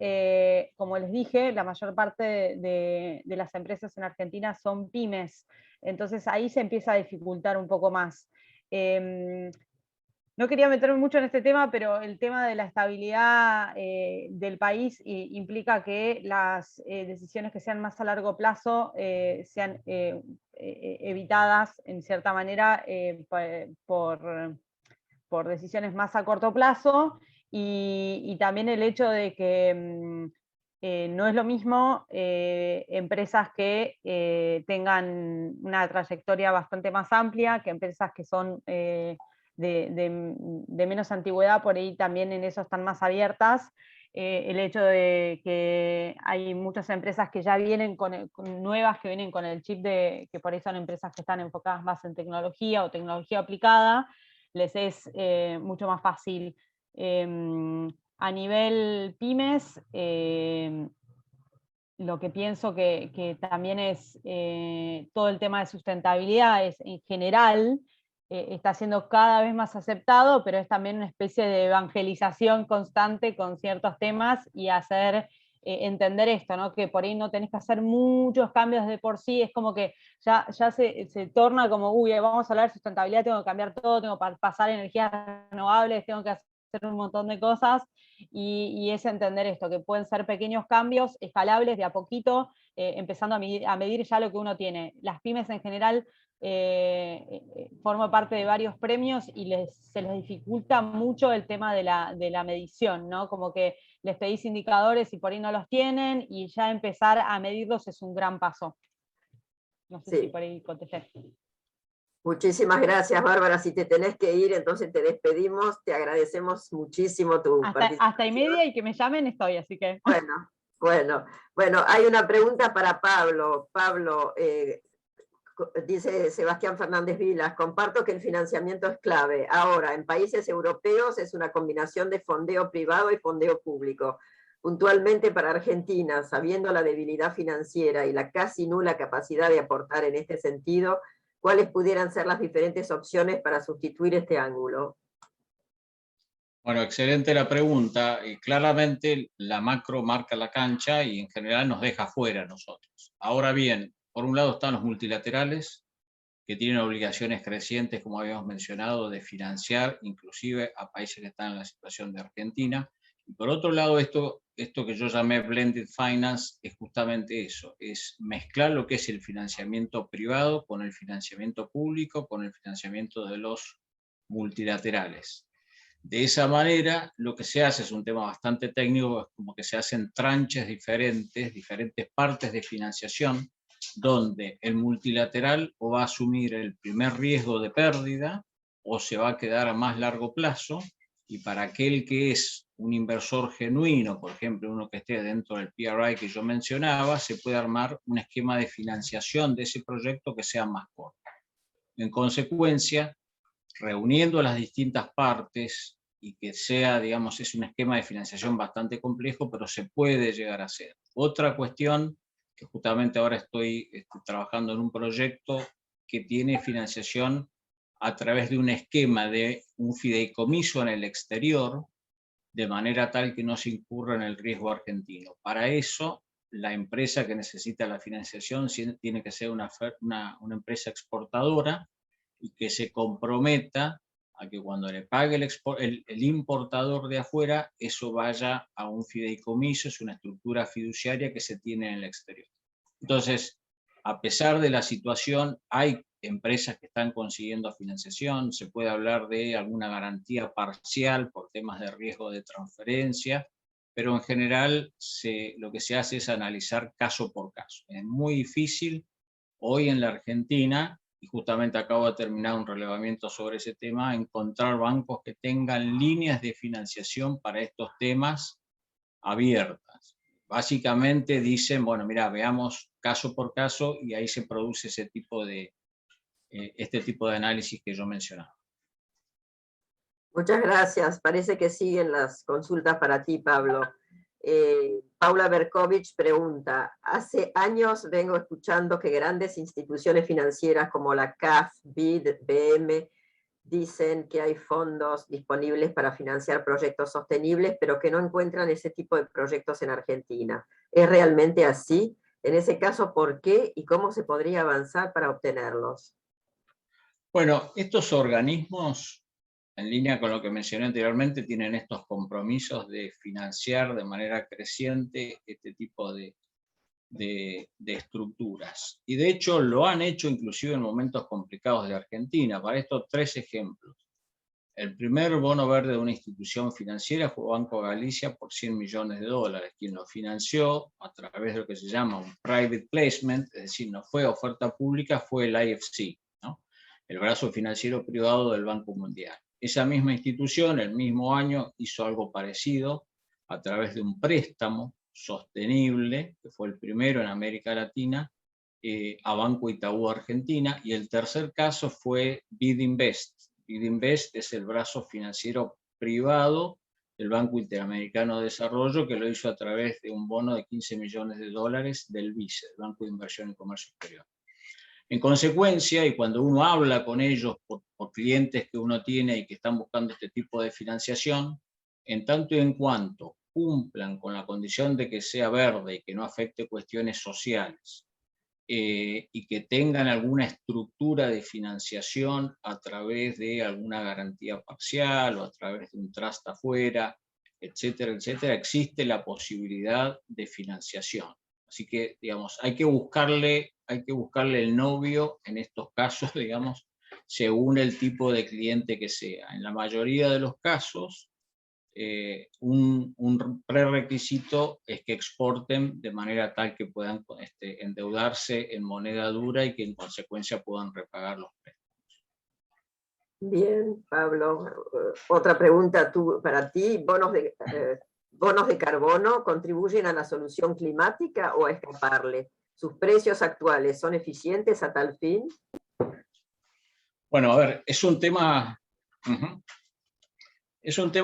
como les dije, la mayor parte de las empresas en Argentina son pymes, entonces ahí se empieza a dificultar un poco más. No quería meterme mucho en este tema, pero el tema de la estabilidad del país implica que las decisiones que sean más a largo plazo sean evitadas en cierta manera por decisiones más a corto plazo, y también el hecho de que no es lo mismo empresas que tengan una trayectoria bastante más amplia que empresas que son de menos antigüedad, por ahí también en eso están más abiertas. El hecho de que hay muchas empresas que ya vienen con nuevas, que vienen con el chip de que por ahí son empresas que están enfocadas más en tecnología o tecnología aplicada, les es mucho más fácil. A nivel pymes, lo que pienso que también es todo el tema de sustentabilidad es en general, está siendo cada vez más aceptado, pero es también una especie de evangelización constante con ciertos temas y hacer entender esto, ¿no? Que por ahí no tenés que hacer muchos cambios de por sí, es como que ya se torna como, uy, vamos a hablar de sustentabilidad, tengo que cambiar todo, tengo que pasar a energías renovables, tengo que hacer un montón de cosas, y es entender esto, que pueden ser pequeños cambios escalables de a poquito, empezando a medir ya lo que uno tiene. Las pymes en general forman parte de varios premios y se les dificulta mucho el tema de la medición, ¿no? Como que les pedís indicadores y por ahí no los tienen, y ya empezar a medirlos es un gran paso. No sé si por ahí contesté. Muchísimas gracias, Bárbara. Si te tenés que ir, entonces te despedimos. Te agradecemos muchísimo tu participación. Hasta y media, y que me llamen estoy, así que... Bueno, hay una pregunta para Pablo. Pablo, dice Sebastián Fernández Vilas, comparto que el financiamiento es clave. Ahora, en países europeos es una combinación de fondeo privado y fondeo público. Puntualmente para Argentina, sabiendo la debilidad financiera y la casi nula capacidad de aportar en este sentido, ¿cuáles pudieran ser las diferentes opciones para sustituir este ángulo? Bueno, excelente la pregunta. Claramente la macro marca la cancha y en general nos deja fuera a nosotros. Ahora bien, por un lado están los multilaterales, que tienen obligaciones crecientes, como habíamos mencionado, de financiar inclusive a países que están en la situación de Argentina. Y por otro lado, esto que yo llamé blended finance es justamente eso, es mezclar lo que es el financiamiento privado con el financiamiento público, con el financiamiento de los multilaterales. De esa manera, lo que se hace es un tema bastante técnico, es como que se hacen tranches diferentes partes de financiación, donde el multilateral o va a asumir el primer riesgo de pérdida o se va a quedar a más largo plazo, y para aquel que es un inversor genuino, por ejemplo, uno que esté dentro del PRI que yo mencionaba, se puede armar un esquema de financiación de ese proyecto que sea más corto. En consecuencia, reuniendo las distintas partes y que sea, digamos, es un esquema de financiación bastante complejo, pero se puede llegar a hacer. Otra cuestión, que justamente ahora estoy trabajando en un proyecto que tiene financiación a través de un esquema de un fideicomiso en el exterior, de manera tal que no se incurra en el riesgo argentino. Para eso, la empresa que necesita la financiación tiene que ser una empresa exportadora y que se comprometa a que cuando le pague el importador de afuera, eso vaya a un fideicomiso, es una estructura fiduciaria que se tiene en el exterior. Entonces, a pesar de la situación, hay empresas que están consiguiendo financiación, se puede hablar de alguna garantía parcial por temas de riesgo de transferencia, pero en general lo que se hace es analizar caso por caso. Es muy difícil hoy en la Argentina, y justamente acabo de terminar un relevamiento sobre ese tema, encontrar bancos que tengan líneas de financiación para estos temas abiertas. Básicamente dicen, bueno, mira, veamos caso por caso, y ahí se produce este tipo de análisis que yo mencionaba. Muchas gracias. Parece que siguen las consultas para ti, Pablo. Paula Berkovich pregunta, hace años vengo escuchando que grandes instituciones financieras como la CAF, BID, BM, dicen que hay fondos disponibles para financiar proyectos sostenibles, pero que no encuentran ese tipo de proyectos en Argentina. ¿Es realmente así? En ese caso, ¿por qué y cómo se podría avanzar para obtenerlos? Bueno, estos organismos, en línea con lo que mencioné anteriormente, tienen estos compromisos de financiar de manera creciente este tipo de estructuras. Y de hecho lo han hecho inclusive en momentos complicados de Argentina. Para esto, 3 ejemplos. El primer bono verde de una institución financiera fue Banco Galicia por $100 millones. Quien lo financió a través de lo que se llama un private placement, es decir, no fue oferta pública, fue el IFC, ¿no? El brazo financiero privado del Banco Mundial. Esa misma institución, el mismo año, hizo algo parecido a través de un préstamo sostenible, que fue el primero en América Latina, a Banco Itaú Argentina, y el tercer caso fue BID Invest. BID Invest es el brazo financiero privado del Banco Interamericano de Desarrollo, que lo hizo a través de un bono de $15 millones del BICE, el Banco de Inversión y Comercio Exterior. En consecuencia, y cuando uno habla con ellos por clientes que uno tiene y que están buscando este tipo de financiación, en tanto y en cuanto cumplan con la condición de que sea verde y que no afecte cuestiones sociales, y que tengan alguna estructura de financiación a través de alguna garantía parcial o a través de un trust afuera, etcétera, etcétera, existe la posibilidad de financiación. Así que, digamos, hay que buscarle el novio en estos casos, digamos, según el tipo de cliente que sea. En la mayoría de los casos, un prerequisito es que exporten de manera tal que puedan endeudarse en moneda dura y que en consecuencia puedan repagar los préstamos. Bien, Pablo. Otra pregunta para ti. ¿Bonos de carbono contribuyen a la solución climática o a escaparle? ¿Sus precios actuales son eficientes a tal fin? Bueno, a ver, es un tema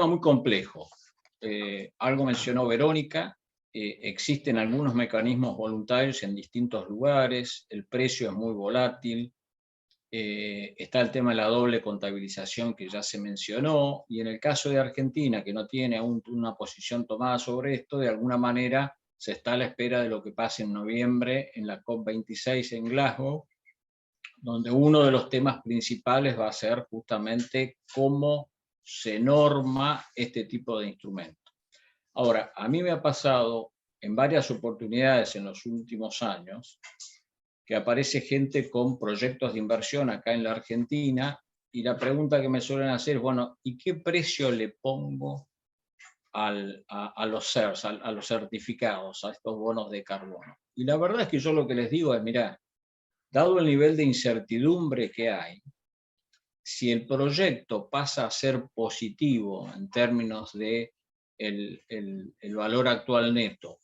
muy complejo. Algo mencionó Verónica, existen algunos mecanismos voluntarios en distintos lugares, el precio es muy volátil, está el tema de la doble contabilización que ya se mencionó, y en el caso de Argentina, que no tiene aún una posición tomada sobre esto, de alguna manera se está a la espera de lo que pase en noviembre en la COP26 en Glasgow, donde uno de los temas principales va a ser justamente cómo se norma este tipo de instrumentos. Ahora, a mí me ha pasado en varias oportunidades en los últimos años que aparece gente con proyectos de inversión acá en la Argentina y la pregunta que me suelen hacer es, bueno, ¿y qué precio le pongo a los CERS, a los certificados, a estos bonos de carbono? Y la verdad es que yo lo que les digo es, mirá, dado el nivel de incertidumbre que hay, si el proyecto pasa a ser positivo en términos de el valor actual neto,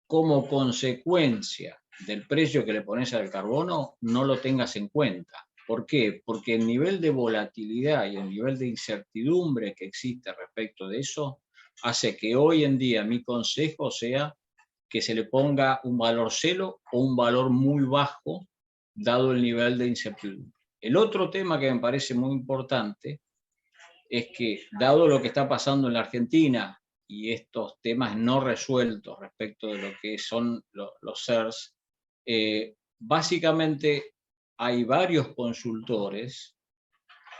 como consecuencia del precio que le pones al carbono, no lo tengas en cuenta. ¿Por qué? Porque el nivel de volatilidad y el nivel de incertidumbre que existe respecto de eso hace que hoy en día mi consejo sea que se le ponga un valor cero o un valor muy bajo dado el nivel de incertidumbre. El otro tema que me parece muy importante es que, dado lo que está pasando en la Argentina y estos temas no resueltos respecto de lo que son los CERS, básicamente hay varios consultores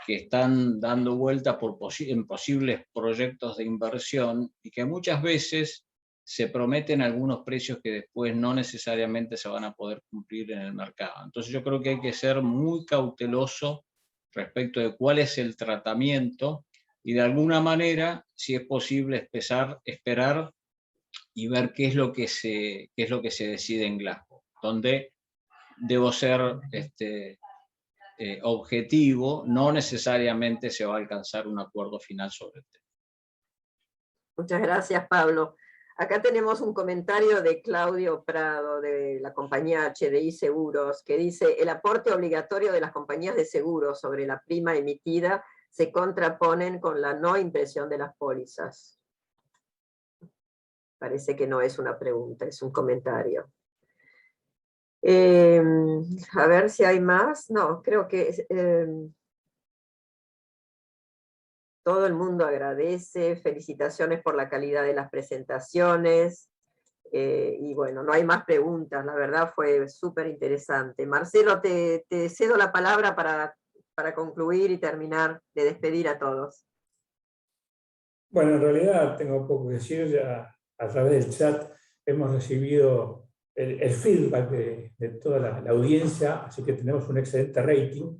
que están dando vueltas en posibles proyectos de inversión y que muchas veces se prometen algunos precios que después no necesariamente se van a poder cumplir en el mercado. Entonces yo creo que hay que ser muy cauteloso respecto de cuál es el tratamiento y de alguna manera, si es posible, esperar y ver qué es lo que se decide en Glasgow, donde debo ser objetivo, no necesariamente se va a alcanzar un acuerdo final sobre el tema. Muchas gracias, Pablo. Acá tenemos un comentario de Claudio Prado, de la compañía HDI Seguros, que dice: el aporte obligatorio de las compañías de seguros sobre la prima emitida se contraponen con la no impresión de las pólizas. Parece que no es una pregunta, es un comentario. A ver si hay más. No, creo que todo el mundo agradece, felicitaciones por la calidad de las presentaciones, y bueno, no hay más preguntas, la verdad fue súper interesante. Marcelo, te cedo la palabra para concluir y terminar de despedir a todos. Bueno, en realidad tengo poco que decir, ya a través del chat hemos recibido el feedback de toda la audiencia, así que tenemos un excelente rating.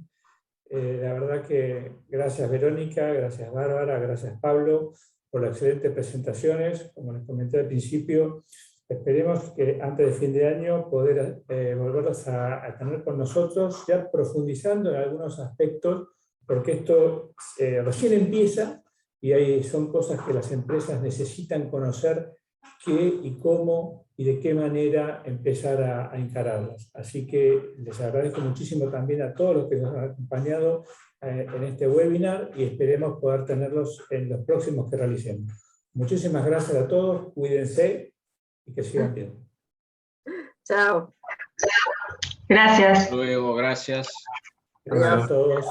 La verdad que gracias Verónica, gracias Bárbara, gracias Pablo por las excelentes presentaciones. Como les comenté al principio, esperemos que antes de fin de año poder volverlos a tener con nosotros, ya profundizando en algunos aspectos, porque esto recién empieza y son cosas que las empresas necesitan conocer qué y cómo y de qué manera empezar a encararlas. Así que les agradezco muchísimo también a todos los que nos han acompañado en este webinar y esperemos poder tenerlos en los próximos que realicemos. Muchísimas gracias a todos, cuídense y que sigan bien. Chao. Gracias. Hasta luego, gracias. Gracias a todos.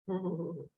Adiós.